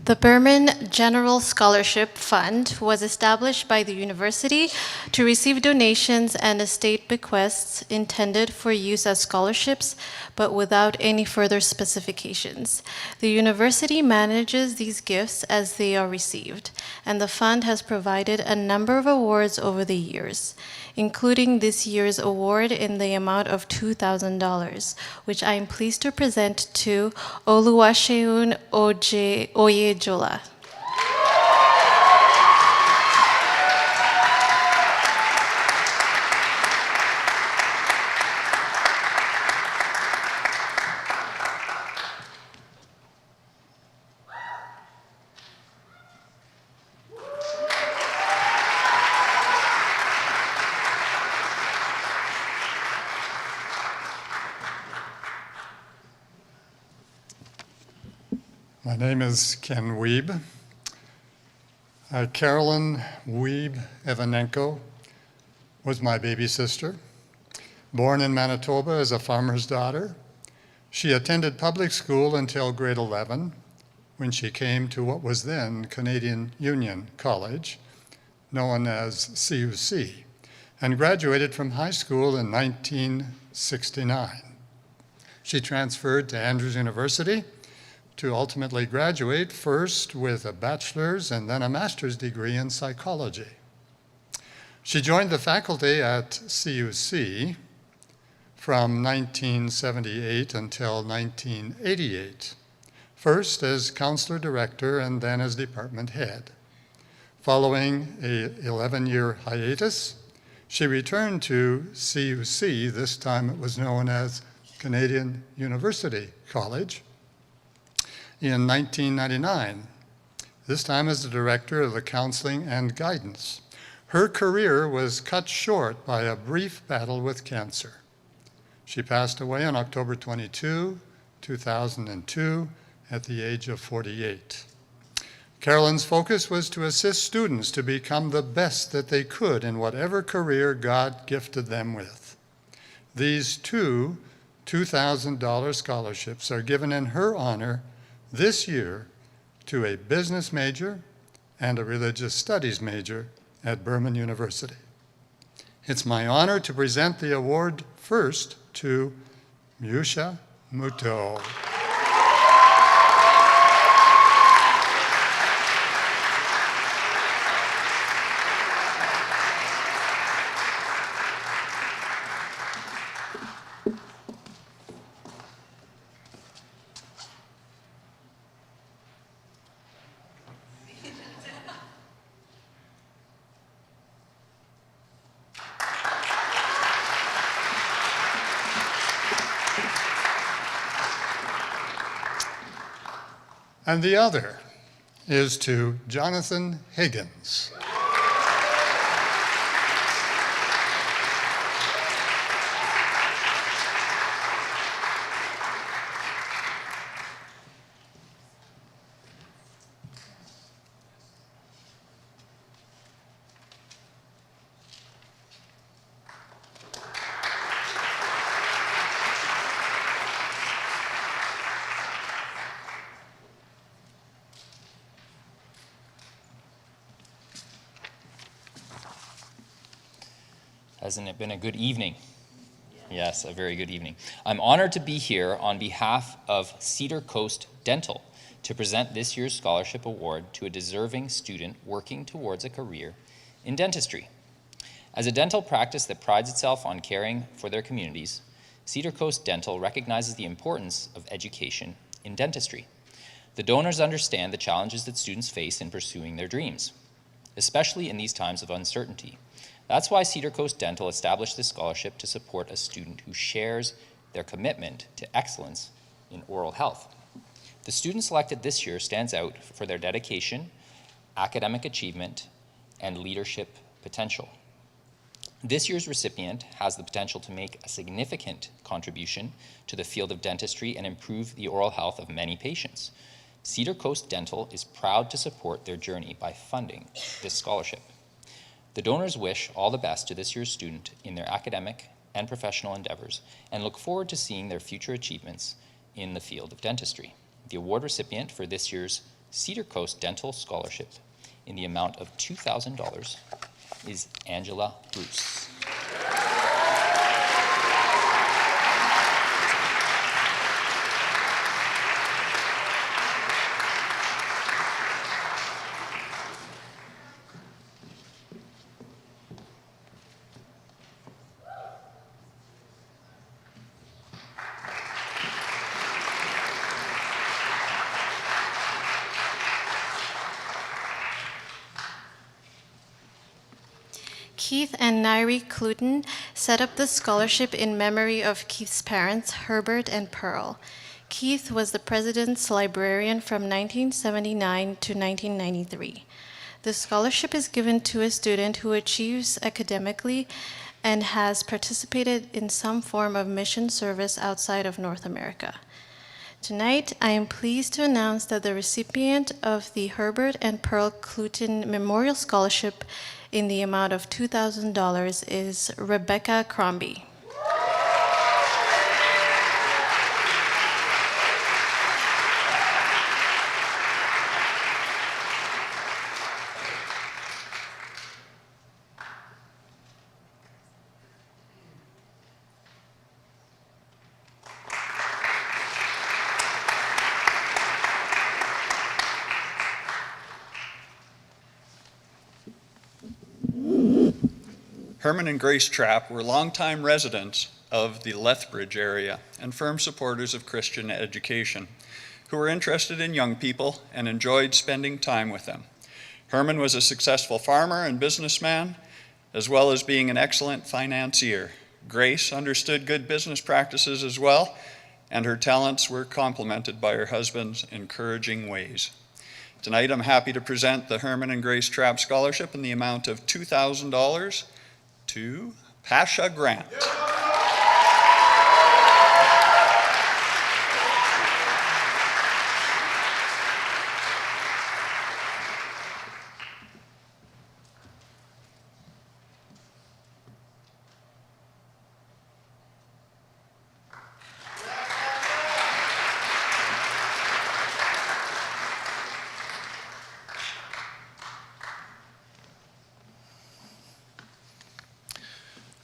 The The Burman General Scholarship Fund was established by the university to receive donations and estate bequests intended for use as scholarships, but without any further specifications. The university manages these gifts as they are received, and the fund has provided a number of awards over the years, including this year's award in the amount of $2,000, which I am pleased to present to Oluwaseun Oyejola. My name is Ken Wiebe. Carolyn Wiebe Evanenko was my baby sister. Born in Manitoba as a farmer's daughter, she attended public school until grade 11, when she came to what was then Canadian Union College, known as CUC, and graduated from high school in 1969. She transferred to Andrews University to ultimately graduate first with a bachelor's and then a master's degree in psychology. She joined the faculty at CUC from 1978 until 1988, first as counselor director and then as department head. Following a 11-year hiatus, she returned to CUC. This time it was known as Canadian University College, in 1999, this time as the director of the counseling and guidance. Her career was cut short by a brief battle with cancer. She passed away on October 22, 2002, at the age of 48. Carolyn's focus was to assist students to become the best that they could in whatever career God gifted them with. These two $2,000 scholarships are given in her honor this year to a business major and a religious studies major at Burman University. It's my honor to present the award first to Myusha Muto. And the other is to Jonathan Higgins. Hasn't it been a good evening? Yes, a very good evening. I'm honored to be here on behalf of Cedar Coast Dental to present this year's scholarship award to a deserving student working towards a career in dentistry. As a dental practice that prides itself on caring for their communities, Cedar Coast Dental recognizes the importance of education in dentistry. The donors understand the challenges that students face in pursuing their dreams, especially in these times of uncertainty. That's why Cedar Coast Dental established this scholarship to support a student who shares their commitment to excellence in oral health. The student selected this year stands out for their dedication, academic achievement, and leadership potential. This year's recipient has the potential to make a significant contribution to the field of dentistry and improve the oral health of many patients. Cedar Coast Dental is proud to support their journey by funding this scholarship. The donors wish all the best to this year's student in their academic and professional endeavors and look forward to seeing their future achievements in the field of dentistry. The award recipient for this year's Cedar Coast Dental Scholarship in the amount of $2,000 is Angela Bruce. Keith and Nairi Cluton set up the scholarship in memory of Keith's parents, Herbert and Pearl. Keith was the president's librarian from 1979 to 1993. The scholarship is given to a student who achieves academically and has participated in some form of mission service outside of North America. Tonight, I am pleased to announce that the recipient of the Herbert and Pearl Cluton Memorial Scholarship in the amount of $2,000 is Rebecca Crombie. Herman and Grace Trapp were longtime residents of the Lethbridge area and firm supporters of Christian education, who were interested in young people and enjoyed spending time with them. Herman was a successful farmer and businessman, as well as being an excellent financier. Grace understood good business practices as well, and her talents were complemented by her husband's encouraging ways. Tonight, I'm happy to present the Herman and Grace Trapp Scholarship in the amount of $2,000 to Pasha Grant.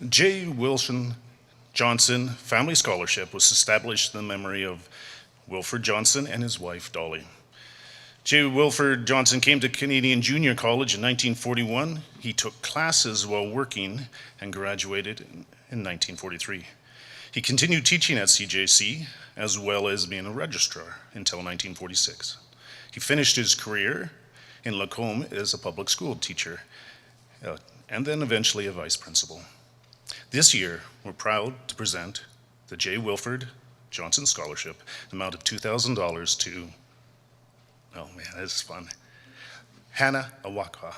J. Wilson Johnson Family Scholarship was established in the memory of Wilford Johnson and his wife, Dolly. J. Wilford Johnson came to Canadian Junior College in 1941. He took classes while working and graduated in 1943. He continued teaching at CJC as well as being a registrar until 1946. He finished his career in Lacombe as a public school teacher and then eventually a vice principal. This year, we're proud to present the J. Wilford Johnson Scholarship, the amount of $2,000 to, oh man, this is fun, Hannah Awaka.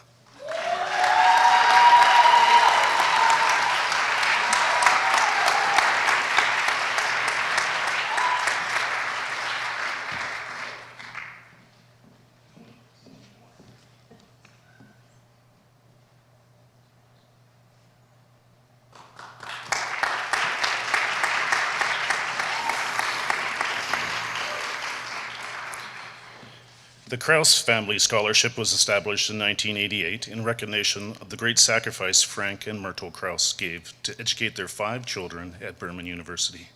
The Krause Family Scholarship was established in 1988 in recognition of the great sacrifice Frank and Myrtle Krause gave to educate their 5 children at Burman University.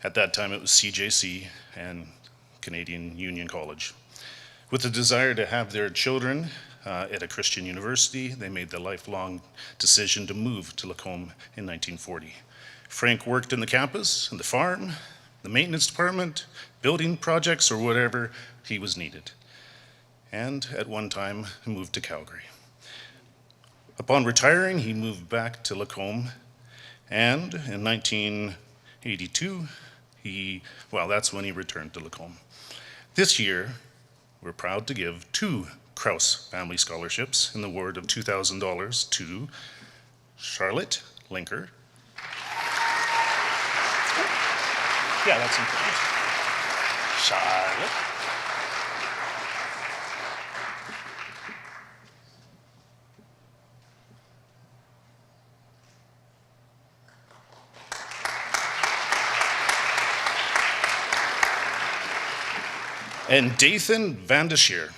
At that time, it was CJC and Canadian Union College. With the desire to have their children at a Christian university, they made the lifelong decision to move to Lacombe in 1940. Frank worked in the campus, in the farm, the maintenance department, building projects, or whatever he was needed. And at one time, he moved to Calgary. Upon retiring, he moved back to Lacombe, and in 1982, that's when he returned to Lacombe. This year, we're proud to give 2 Krause Family Scholarships in the award of $2,000 to Charlotte Linker. Yeah, that's important. Charlotte. and Dathan Van de Sheer.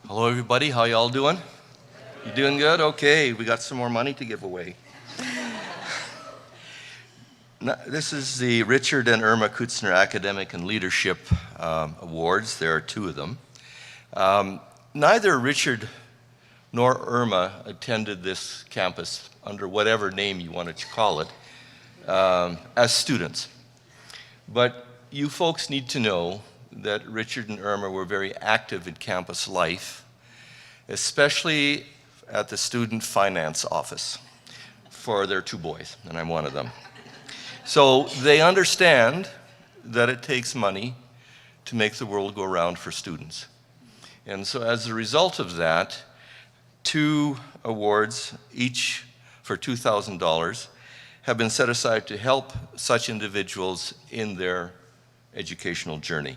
Hello, everybody. How y'all doing? You doing good? Okay, we got some more money to give away. Now, this is the Richard and Irma Kutzner Academic and Leadership Awards. There are two of them. Neither Richard nor Irma attended this campus under whatever name you wanted to call it as students. But you folks need to know that Richard and Irma were very active in campus life, especially at the student finance office for their two boys, and I'm one of them. So they understand that it takes money to make the world go round for students. And so as a result of that, 2 awards, each for $2,000, have been set aside to help such individuals in their educational journey.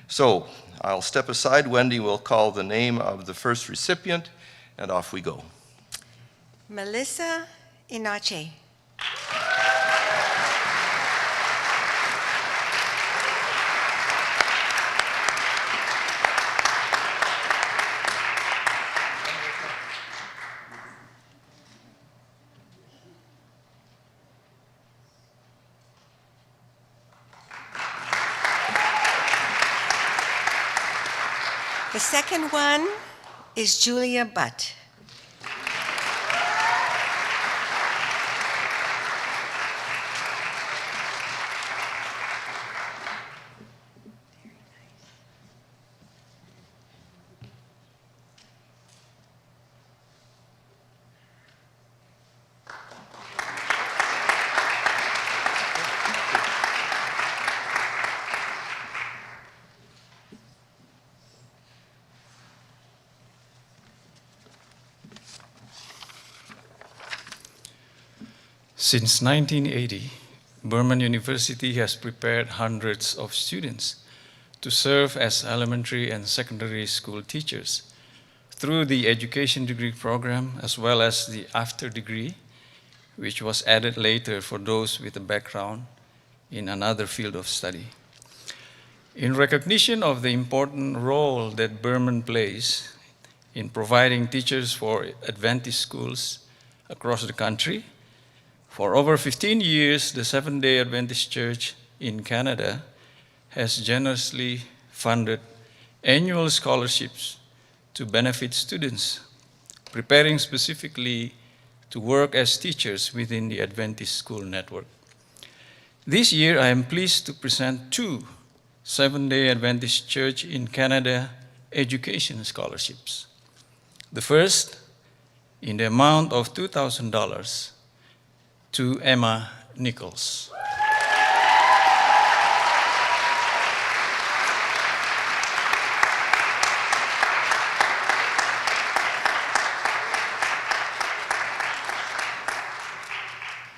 So I'll step aside. Wendy will call the name of the first recipient, and off we go. Melissa Inache. The second one is Julia Butt. Since 1980, Burman University has prepared hundreds of students to serve as elementary and secondary school teachers through the education degree program as well as the after degree, which was added later for those with a background in another field of study. In recognition of the important role that Burman plays in providing teachers for Adventist schools across the country, for over 15 years, the Seventh-day Adventist Church in Canada has generously funded annual scholarships to benefit students preparing specifically to work as teachers within the Adventist school network. This year, I am pleased to present 2 Seventh-day Adventist Church in Canada education scholarships. The first, in the amount of $2,000, to Emma Nichols.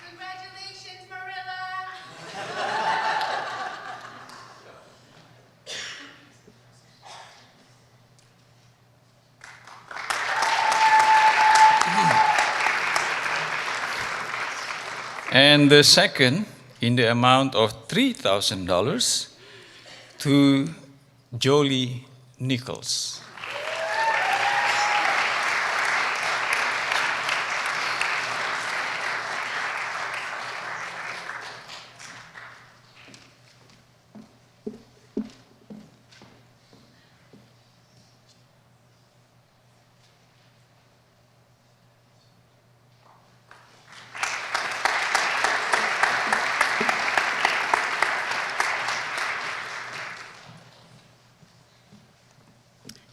Congratulations, Marilla! And the second, in the amount of $3,000, to Jolie Nichols.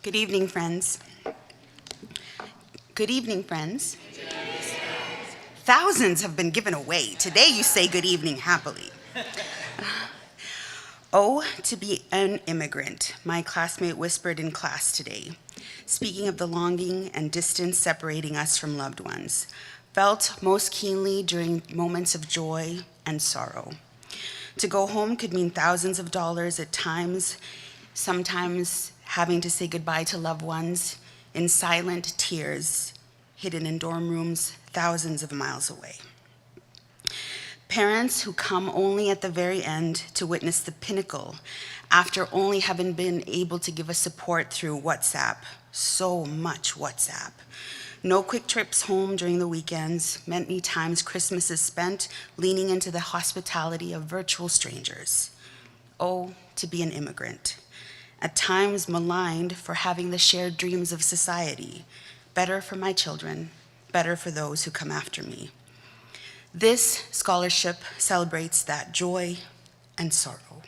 Good evening, friends. Good evening, friends. Thousands have been given away. Today you say good evening happily. Oh, to be an immigrant, my classmate whispered in class today, speaking of the longing and distance separating us from loved ones, felt most keenly during moments of joy and sorrow. To go home could mean thousands of dollars at times, sometimes having to say goodbye to loved ones in silent tears, hidden in dorm rooms thousands of miles away. Parents who come only at the very end to witness the pinnacle after only having been able to give us support through WhatsApp, so much WhatsApp. No quick trips home during the weekends, many times Christmas is spent leaning into the hospitality of virtual strangers. Oh, to be an immigrant. At times maligned for having the shared dreams of society. Better for my children, better for those who come after me. This scholarship celebrates that joy and sorrow.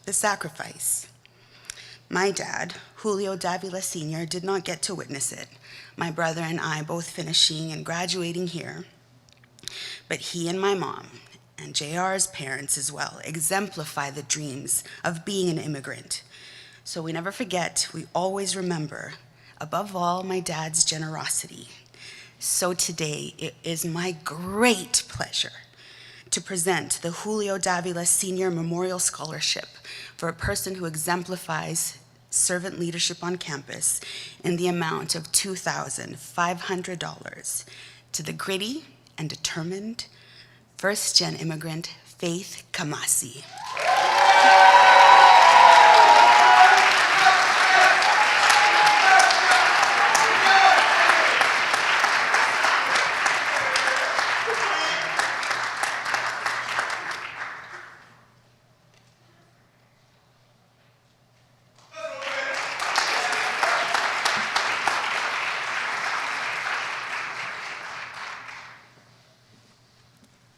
The sacrifice. My dad, Julio Davila Sr., did not get to witness it. My brother and I both finishing and graduating here. But he and my mom, and JR's parents as well, exemplify the dreams of being an immigrant. So we never forget, we always remember, above all, my dad's generosity. So today, it is my great pleasure to present the Julio Davila Senior Memorial Scholarship for a person who exemplifies servant leadership on campus in the amount of $2,500 to the gritty and determined first-gen immigrant Faith Kamasi.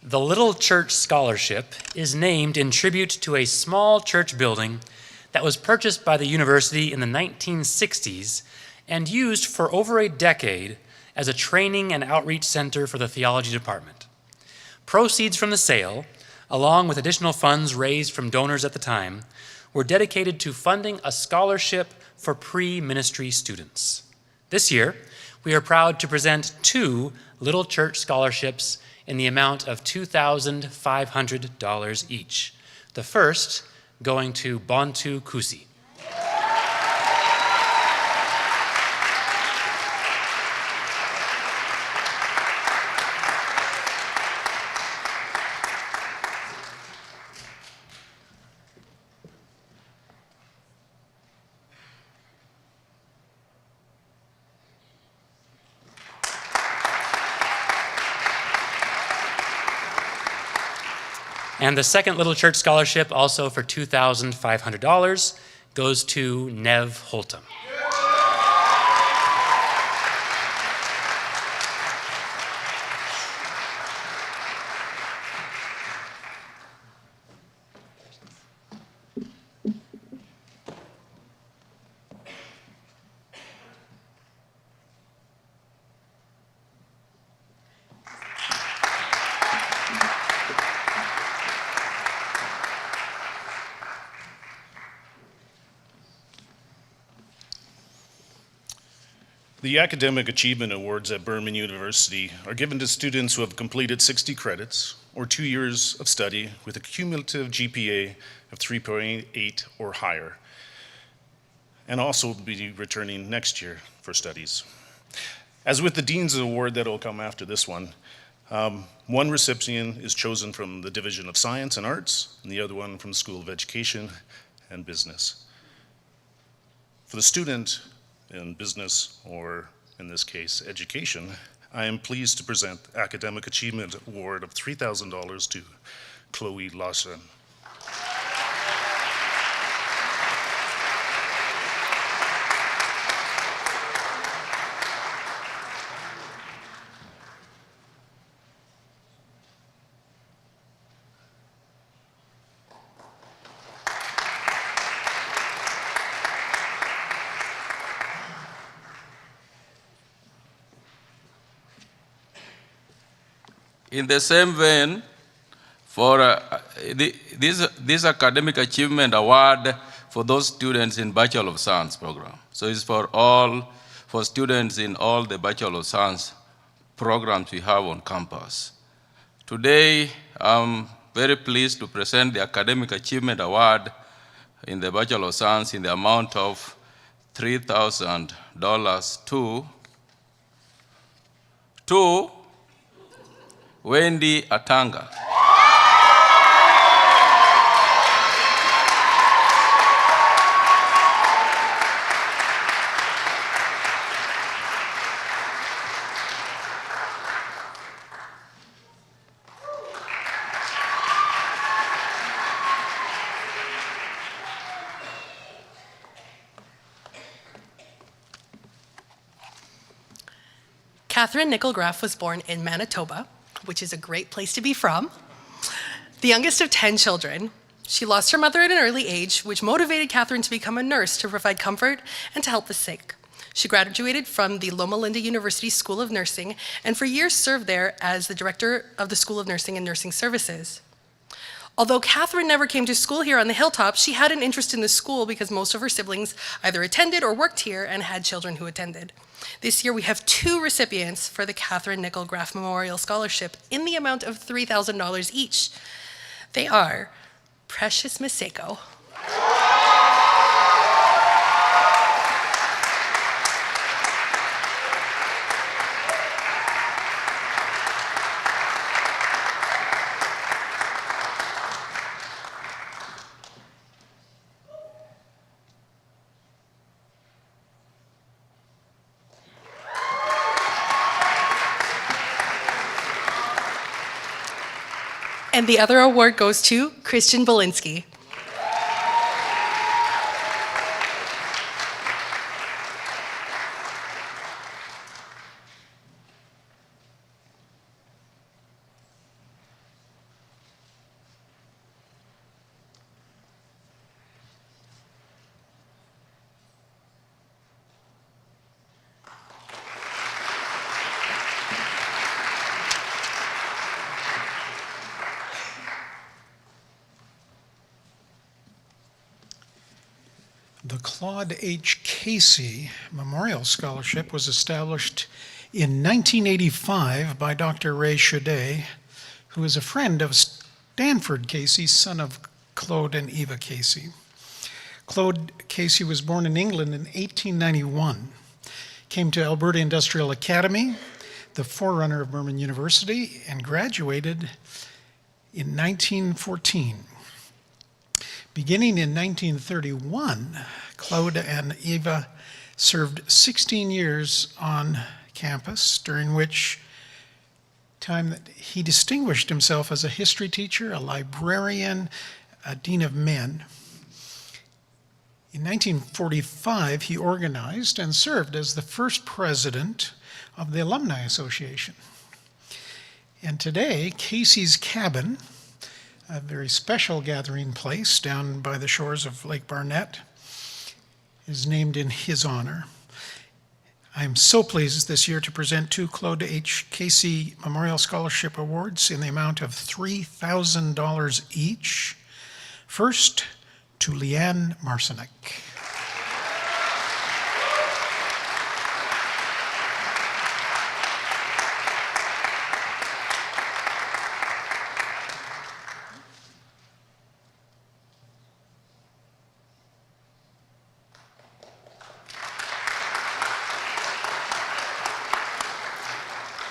The Little Church Scholarship is named in tribute to a small church building that was purchased by the university in the 1960s and used for over a decade as a training and outreach center for the theology department. Proceeds from the sale, along with additional funds raised from donors at the time, were dedicated to funding a scholarship for pre-ministry students. This year, we are proud to present 2 Little Church scholarships in the amount of $2,500 each. The first going to Bontu Kusi. And the second Little Church Scholarship, also for $2,500, goes to Nev Holtam. The Academic Achievement Awards at Burman University are given to students who have completed 60 credits or 2 years of study with a cumulative GPA of 3.8 or higher, and also will be returning next year for studies. As with the Dean's Award that will come after this one, one recipient is chosen from the Division of Science and Arts, and the other one from the School of Education and Business. For the student in business, or in this case, education, I am pleased to present the Academic Achievement Award of $3,000 to Chloe Lawson. In the same vein, for this academic achievement award for those students in Bachelor of Science program. So it's for students in all the Bachelor of Science programs we have on campus. Today, I'm very pleased to present the Academic Achievement Award in the Bachelor of Science in the amount of $3,000 to Wendy Atanga. Catherine Nickel-Graff was born in Manitoba, which is a great place to be from. The youngest of 10 children, she lost her mother at an early age, which motivated Catherine to become a nurse to provide comfort and to help the sick. She graduated from the Loma Linda University School of Nursing and for years served there as the director of the School of Nursing and Nursing Services. Although Catherine never came to school here on the hilltop, she had an interest in the school because most of her siblings either attended or worked here and had children who attended. This year we have 2 recipients for the Catherine Nickel-Graff Memorial Scholarship in the amount of $3,000 each. They are Precious Maseko, and the other award goes to Christian Belinsky. The Claude H. Casey Memorial Scholarship was established in 1985 by Dr. Ray Chaudet, who is a friend of Stanford Casey, son of Claude and Eva Casey. Claude Casey was born in England in 1891, came to Alberta Industrial Academy, the forerunner of Burman University, and graduated in 1914. Beginning in 1931, Claude and Eva served 16 years on campus, during which time that he distinguished himself as a history teacher, a librarian, a dean of men. In 1945, he organized and served as the first president of the Alumni Association. And today, Casey's Cabin, a very special gathering place down by the shores of Lake Barnett, is named in his honor. I am so pleased this year to present 2 Claude H. Casey Memorial Scholarship Awards in the amount of $3,000 each. First, to Leanne Marcinek.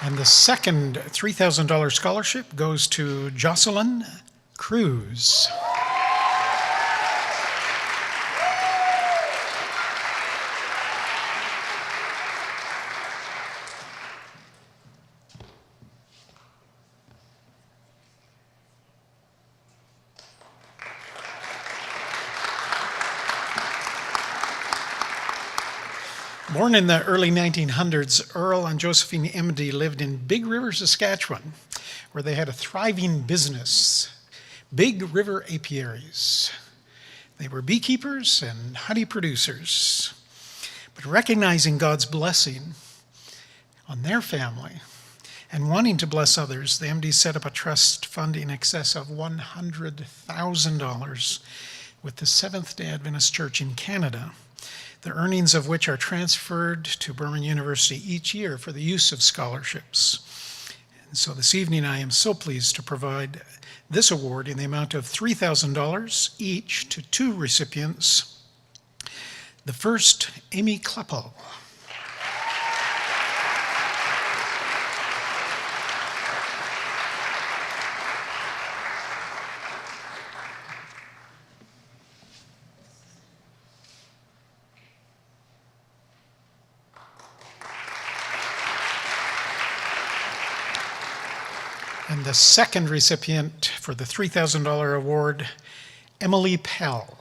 And the second $3,000 scholarship goes to Jocelyn Cruz. Born in the early 1900s, Earl and Josephine Emdy lived in Big River, Saskatchewan, where they had a thriving business, Big River Apiaries. They were beekeepers and honey producers. But recognizing God's blessing on their family And wanting to bless others, the MD set up a trust fund in excess of $100,000 with the Seventh-day Adventist Church in Canada, the earnings of which are transferred to Burman University each year for the use of scholarships. And so this evening I am so pleased to provide this award in the amount of $3,000 each to two recipients. The first, Amy Kleppel. And the second recipient for the $3,000 award, Emily Pell.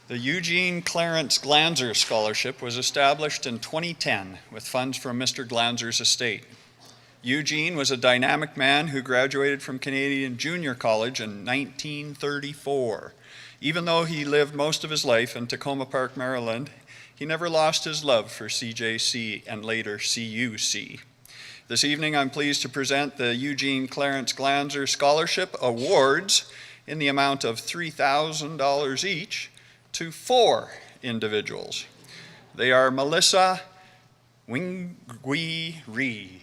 The Eugene Clarence Glanzer Scholarship was established in 2010 with funds from Mr. Glanzer's estate. Eugene was a dynamic man who graduated from Canadian Junior College in 1934. Even though he lived most of his life in Tacoma Park, Maryland, he never lost his love for CJC and later CUC. This evening, I'm pleased to present the Eugene Clarence Glanzer Scholarship Awards in the amount of $3,000 each to four individuals. They are Melissa Wingui-Ree,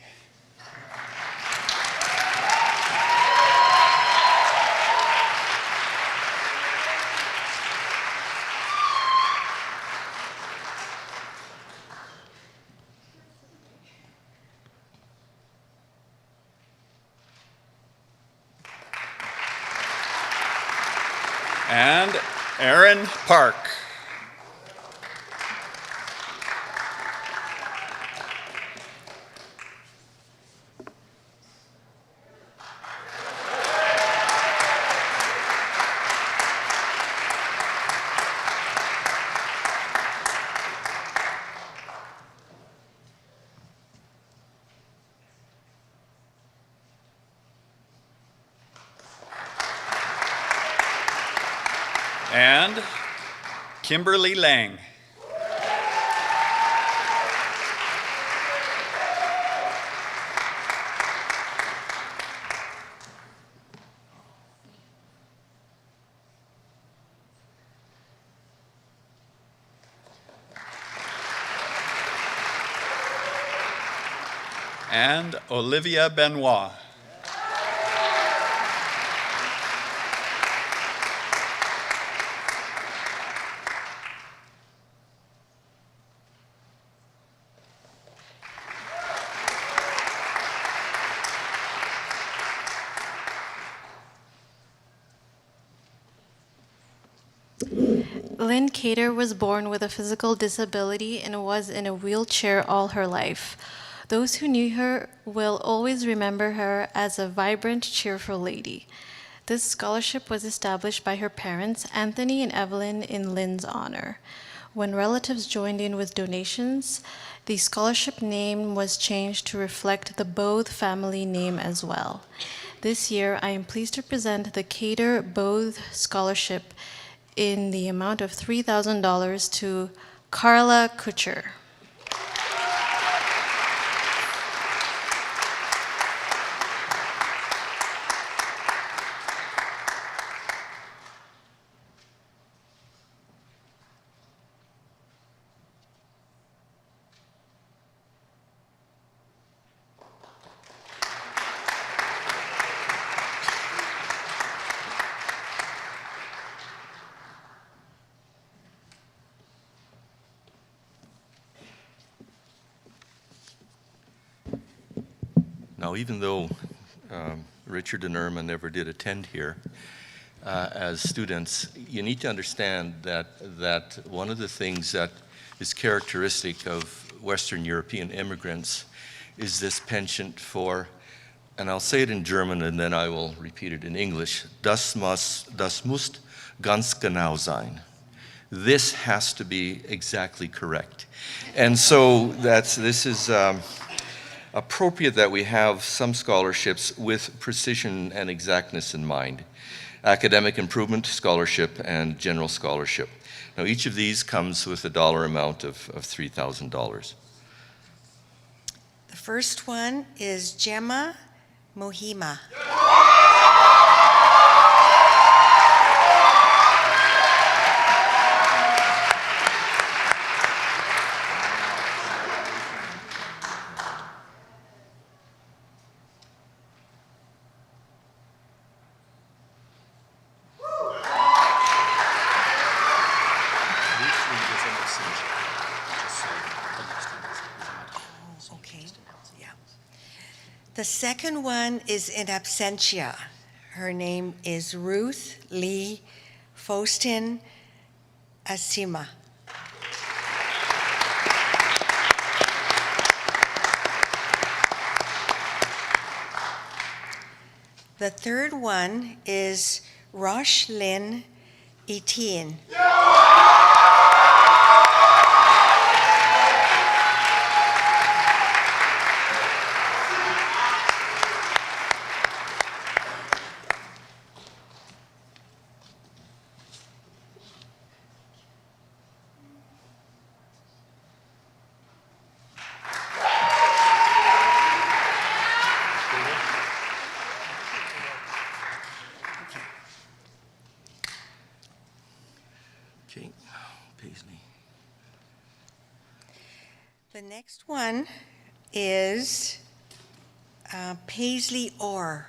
and Aaron Park. And Kimberly Lang. And Olivia Benoit. Lynn Cater was born with a physical disability and was in a wheelchair all her life. Those who knew her will always remember her as a vibrant, cheerful lady. This scholarship was established by her parents, Anthony and Evelyn, in Lynn's honor. When relatives joined in with donations, the scholarship name was changed to reflect the Bode family name as well. This year, I am pleased to present the Cater Bode Scholarship in the amount of $3,000 to Carla Kutcher. Now, even though Richard and Irma never did attend here, as students, you need to understand that one of the things that is characteristic of Western European immigrants is this penchant for, and I'll say it in German and then I will repeat it in English, das muss ganz genau sein. This has to be exactly correct. And so this is appropriate that we have some scholarships with precision and exactness in mind. Academic improvement scholarship and general scholarship. Now each of these comes with a dollar amount of $3,000. The first one is Gemma Mohima. The second one is in absentia. Her name is Ruth Lee Faustin Asima. The third one is Rosh Lynn Etienne. The next one is Paisley Orr.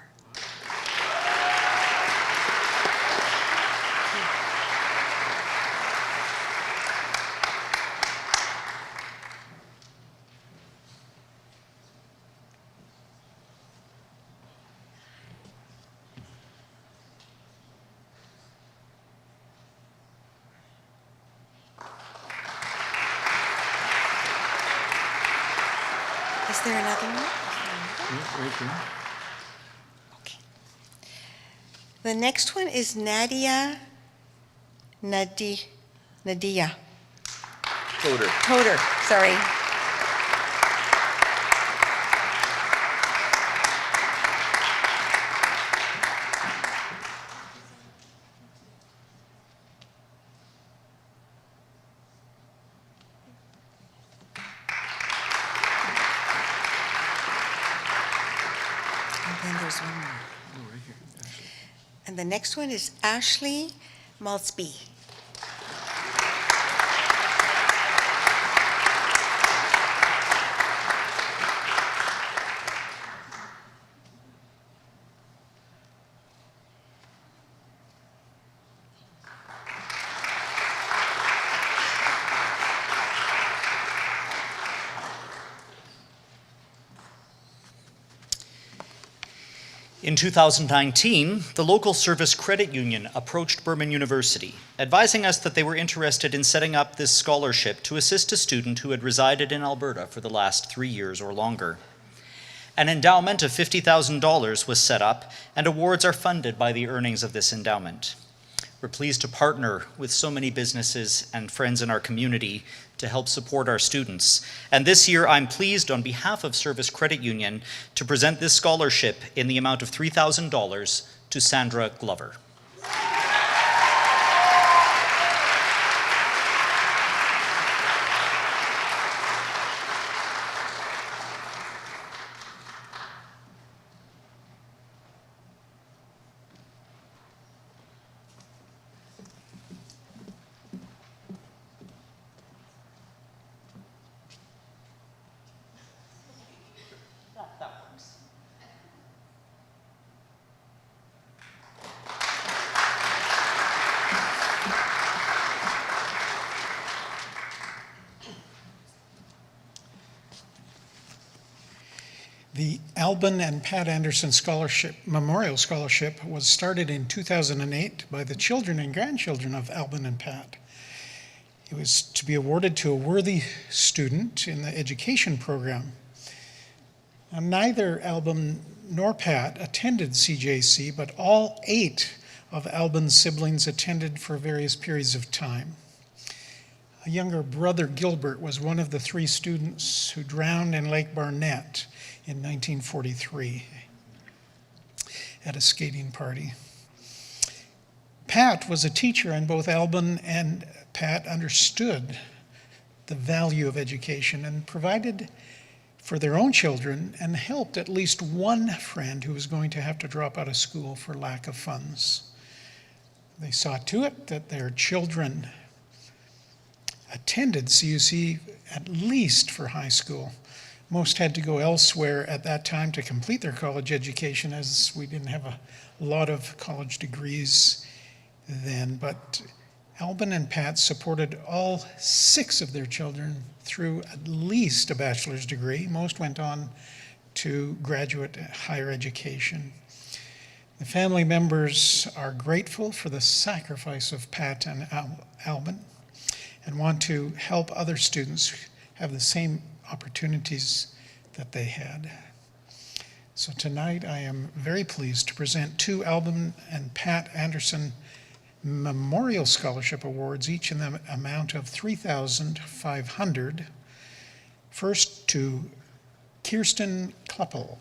Is there another one? Okay. The next one is Nadia Nadia. Toder, sorry. And then there's one more. And the next one is Ashley Maltzby. In 2019, the local service credit union approached Burman University, advising us that they were interested in setting up this scholarship to assist a student who had resided in Alberta for the last 3 years or longer. An endowment of $50,000 was set up, and awards are funded by the earnings of this endowment. We're pleased to partner with so many businesses and friends in our community to help support our students. And this year, I'm pleased on behalf of Service Credit Union to present this scholarship in the amount of $3,000 to Sandra Glover. The Alban and Pat Anderson Scholarship, Memorial Scholarship, was started in 2008 by the children and grandchildren of Alban and Pat. It was to be awarded to a worthy student in the education program. Now, neither Alban nor Pat attended CJC, but all 8 of Alban's siblings attended for various periods of time. A younger brother, Gilbert, was one of the 3 students who drowned in Lake Barnett in 1943 at a skating party. Pat was a teacher, and both Alban and Pat understood the value of education and provided for their own children and helped at least one friend who was going to have to drop out of school for lack of funds. They saw to it that their children attended CUC at least for high school. Most had to go elsewhere at that time to complete their college education, as we didn't have a lot of college degrees then. But Alban and Pat supported all 6 of their children through at least a bachelor's degree. Most went on to graduate higher education. The family members are grateful for the sacrifice of Pat and Alban and want to help other students have the same opportunities that they had. So tonight I am very pleased to present 2 Alban and Pat Anderson Memorial Scholarship Awards, each in the amount of $3,500. First to Kirsten Kleppel.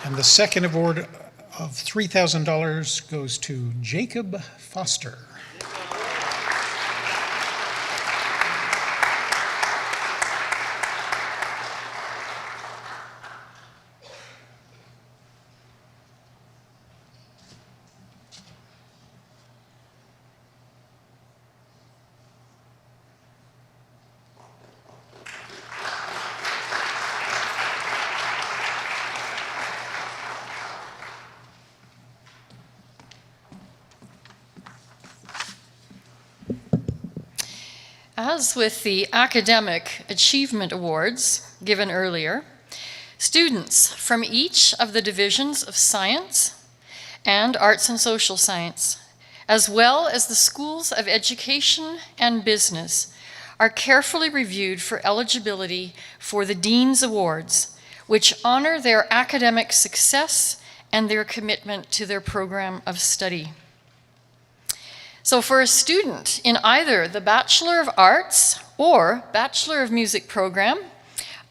And the second award of $3,000 goes to Jacob Foster. As with the Academic Achievement Awards given earlier, students from each of the divisions of science and arts and social science, as well as the schools of education and business, are carefully reviewed for eligibility for the Dean's Awards, which honor their academic success and their commitment to their program of study. So for a student in either the Bachelor of Arts or Bachelor of Music program,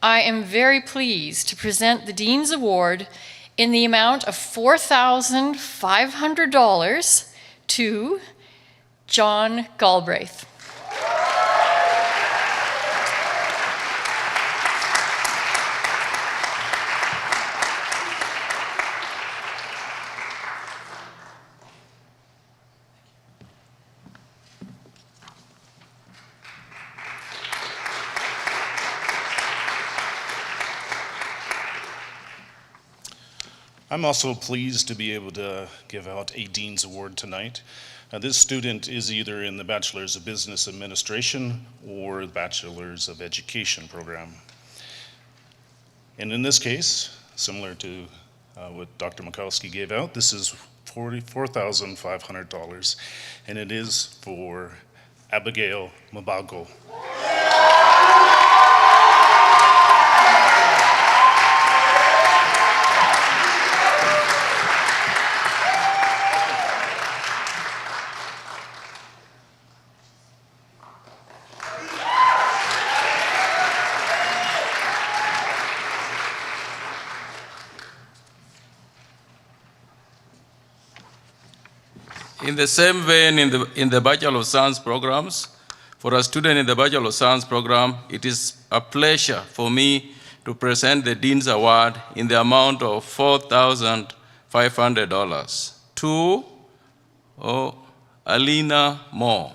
I am very pleased to present the Dean's Award in the amount of $4,500 to John Galbraith. I'm also pleased to be able to give out a Dean's Award tonight. This student is either in the Bachelor's of Business Administration or the Bachelor's of Education program. And in this case, similar to what Dr. Mikowski gave out, this is $44,500, and it is for Abigail Mabago. In the same vein, in the Bachelor of Science programs, for a student in the Bachelor of Science program, it is a pleasure for me to present the Dean's Award in the amount of $4,500 to Alina Moore.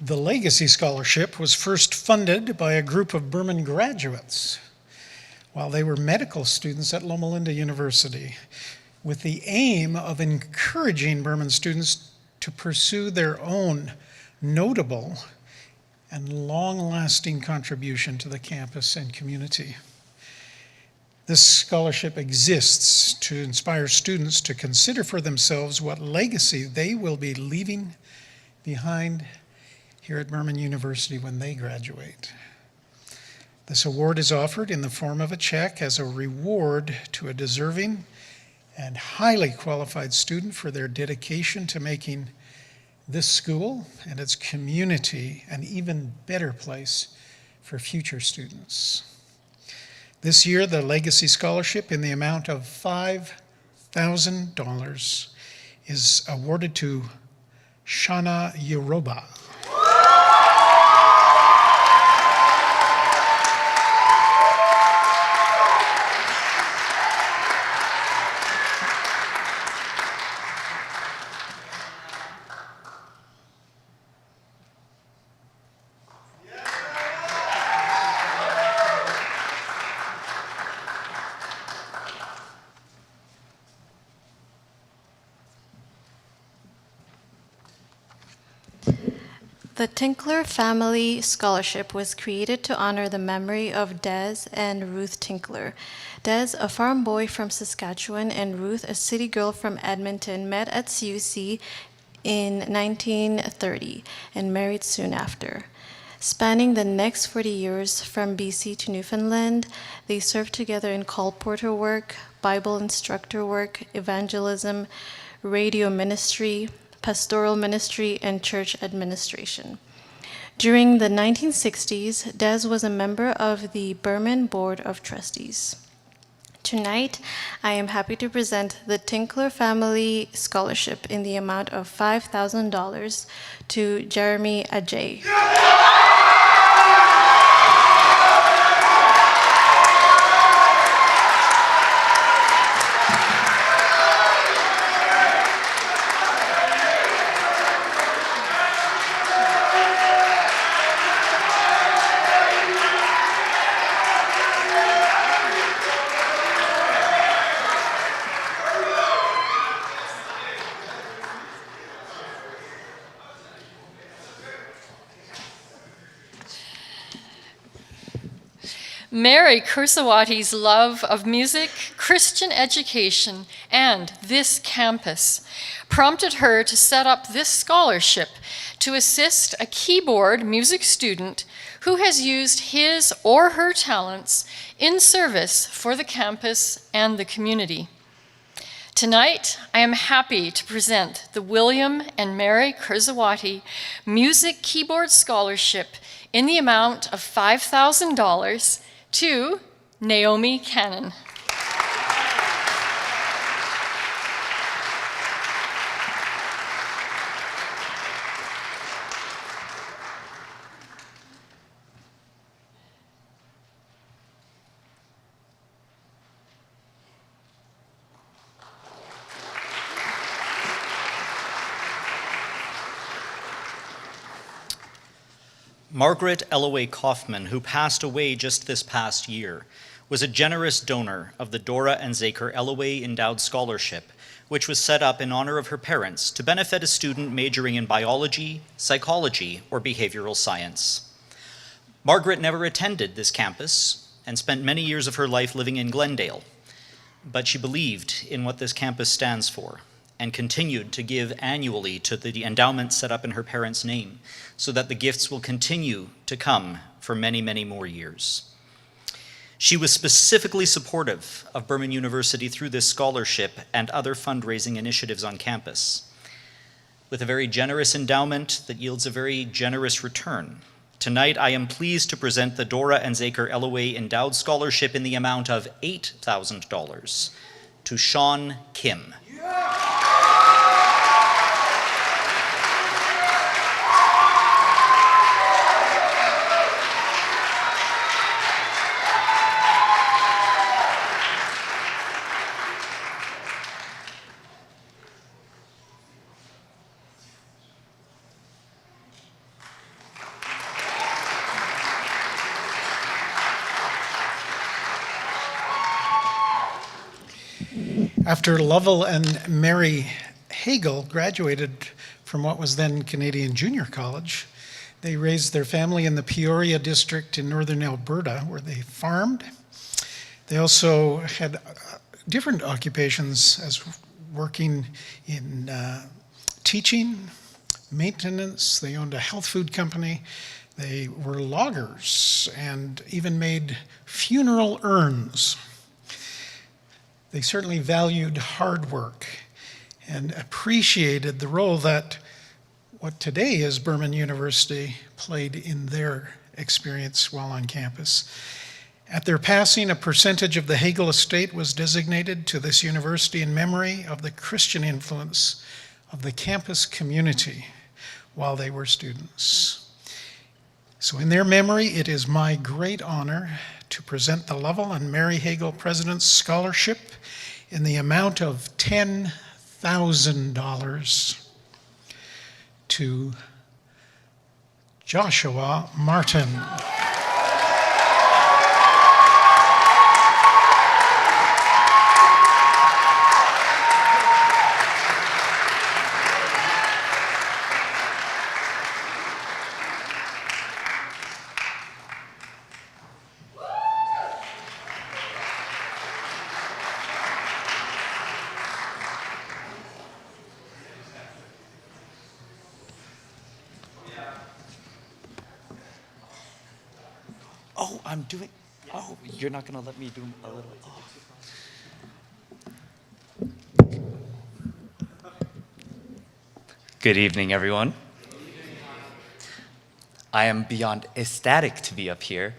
The Legacy Scholarship was first funded by a group of Burman graduates while they were medical students at Loma Linda University, with the aim of encouraging Burman students to pursue their own notable and long-lasting contribution to the campus and community. This scholarship exists to inspire students to consider for themselves what legacy they will be leaving behind here at Burman University when they graduate. This award is offered in the form of a check as a reward to a deserving and highly qualified student for their dedication to making this school and its community an even better place for future students. This year, the Legacy Scholarship in the amount of $5,000 is awarded to Shana Yoruba. The Tinkler Family Scholarship was created to honor the memory of Des and Ruth Tinkler. Des, a farm boy from Saskatchewan, and Ruth, a city girl from Edmonton, met at CUC in 1930 and married soon after. Spanning the next 40 years from BC to Newfoundland, they served together in call porter work, Bible instructor work, evangelism, radio ministry, pastoral ministry, and church administration. During the 1960s, Des was a member of the Burman Board of Trustees. Tonight, I am happy to present the Tinkler Family Scholarship in the amount of $5,000 to Jeremy Ajay. Mary Kursawati's love of music, Christian education, and this campus prompted her to set up this scholarship to assist a keyboard music student who has used his or her talents in service for the campus and the community. Tonight, I am happy to present the William and Mary Kursawati Music Keyboard Scholarship in the amount of $5,000 to Naomi Cannon. Margaret Ellaway Kaufman, who passed away just this past year, was a generous donor of the Dora and Zaker Ellaway Endowed Scholarship, which was set up in honor of her parents to benefit a student majoring in biology, psychology, or behavioral science. Margaret never attended this campus and spent many years of her life living in Glendale, but she believed in what this campus stands for and continued to give annually to the endowment set up in her parents' name, so that the gifts will continue to come for many, many more years. She was specifically supportive of Burman University through this scholarship and other fundraising initiatives on campus. With a very generous endowment that yields a very generous return, tonight I am pleased to present the Dora and Zaker Ellaway Endowed Scholarship in the amount of $8,000 to Sean Kim. After Lovell and Mary Hagel graduated from what was then Canadian Junior College, they raised their family in the Peoria district in northern Alberta, where they farmed. They also had different occupations, as working in teaching, maintenance. They owned a health food company. They were loggers and even made funeral urns. They certainly valued hard work and appreciated the role that what today is Burman University played in their experience while on campus. At their passing, a percentage of the Hagel estate was designated to this university in memory of the Christian influence of the campus community while they were students. So in their memory, it is my great honor to present the Lovell and Mary Hagel President's Scholarship in the amount of $10,000 to Joshua Martin. Oh, I'm doing, oh, you're not gonna let me do a little, oh. Good evening, everyone. I am beyond ecstatic to be up here,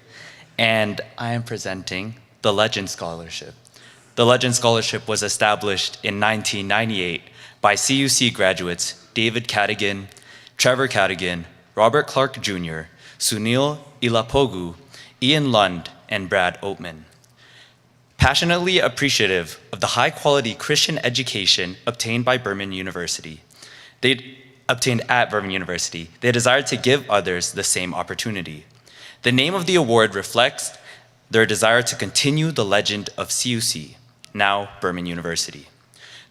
and I am presenting the Legend Scholarship. The Legend Scholarship was established in 1998 by CUC graduates David Cadigan, Trevor Cadigan, Robert Clark Jr., Sunil Ilapogu, Ian Lund, and Brad Oatman. Passionately appreciative of the high-quality Christian education obtained at Burman University, they desired to give others the same opportunity. The name of the award reflects their desire to continue the legend of CUC, now Burman University.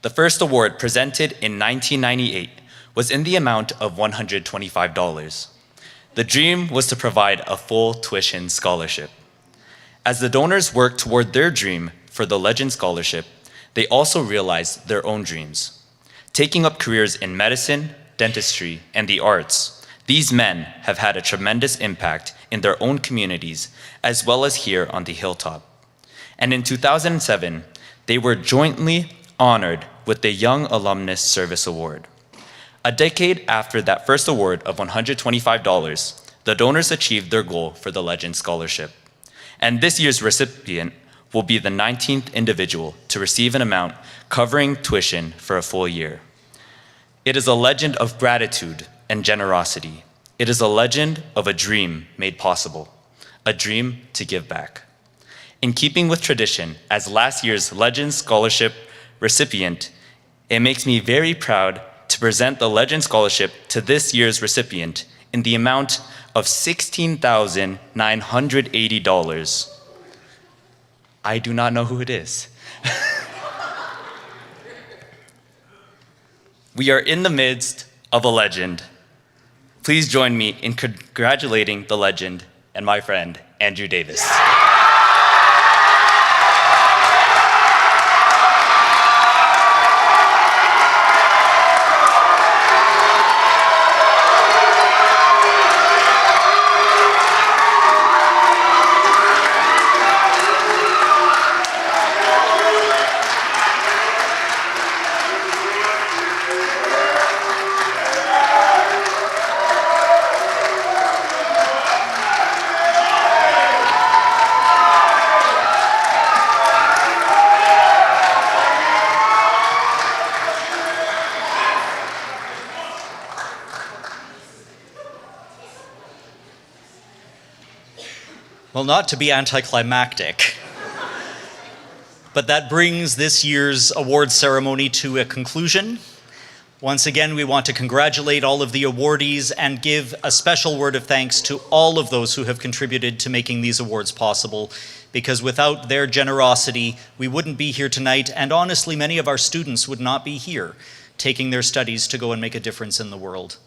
The first award, presented in 1998, was in the amount of $125. The dream was to provide a full tuition scholarship. As the donors worked toward their dream for the Legend Scholarship, they also realized their own dreams. Taking up careers in medicine, dentistry, and the arts, these men have had a tremendous impact in their own communities as well as here on the hilltop. And in 2007, they were jointly honored with the Young Alumnus Service Award. A decade after that first award of $125, the donors achieved their goal for the Legend Scholarship. And this year's recipient will be the 19th individual to receive an amount covering tuition for a full year. It is a legend of gratitude and generosity. It is a legend of a dream made possible, a dream to give back. In keeping with tradition, as last year's Legend Scholarship recipient, it makes me very proud to present the Legend Scholarship to this year's recipient in the amount of $16,980. I do not know who it is. We are in the midst of a legend. Please join me in congratulating the legend and my friend, Andrew Davis. Well, not to be anticlimactic, but that brings this year's award ceremony to a conclusion. Once again, we want to congratulate all of the awardees and give a special word of thanks to all of those who have contributed to making these awards possible. because without their generosity, we wouldn't be here tonight, and honestly, many of our students would not be here, taking their studies to go and make a difference in the world.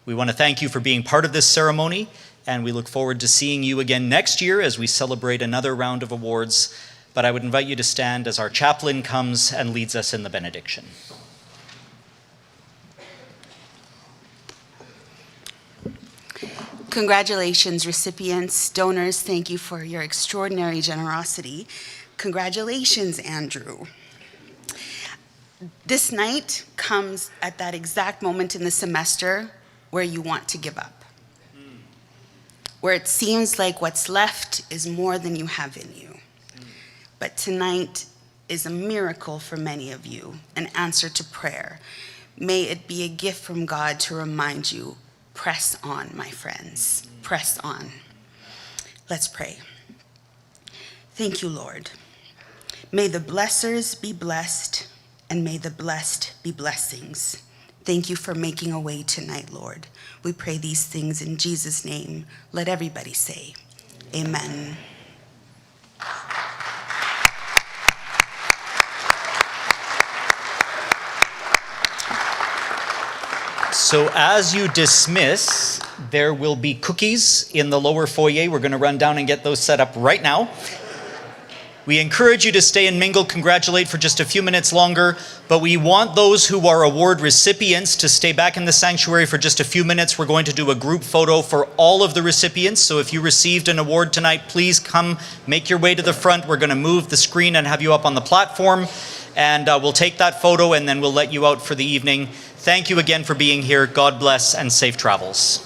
We want to thank you for being part of this ceremony, and we look forward to seeing you again next year as we celebrate another round of awards. But I would invite you to stand as our chaplain comes and leads us in the benediction. Congratulations, recipients, donors. Thank you for your extraordinary generosity. Congratulations, Andrew. This night comes at that exact moment in the semester where you want to give up, where it seems like what's left is more than you have in you. But tonight is a miracle for many of you, an answer to prayer. May it be a gift from God to remind you, press on, my friends, press on. Let's pray. Thank you, Lord. May the blessers be blessed, and may the blessed be blessings. Thank you for making a way tonight, Lord. We pray these things in Jesus' name. Let everybody say, amen. So as you dismiss, there will be cookies in the lower foyer. We're going to run down and get those set up right now. We encourage you to stay and mingle, congratulate for just a few minutes longer, but we want those who are award recipients to stay back in the sanctuary for just a few minutes. We're going to do a group photo for all of the recipients, so if you received an award tonight, please come make your way to the front. We're going to move the screen and have you up on the platform, and we'll take that photo and then we'll let you out for the evening. Thank you again for being here. God bless and safe travels.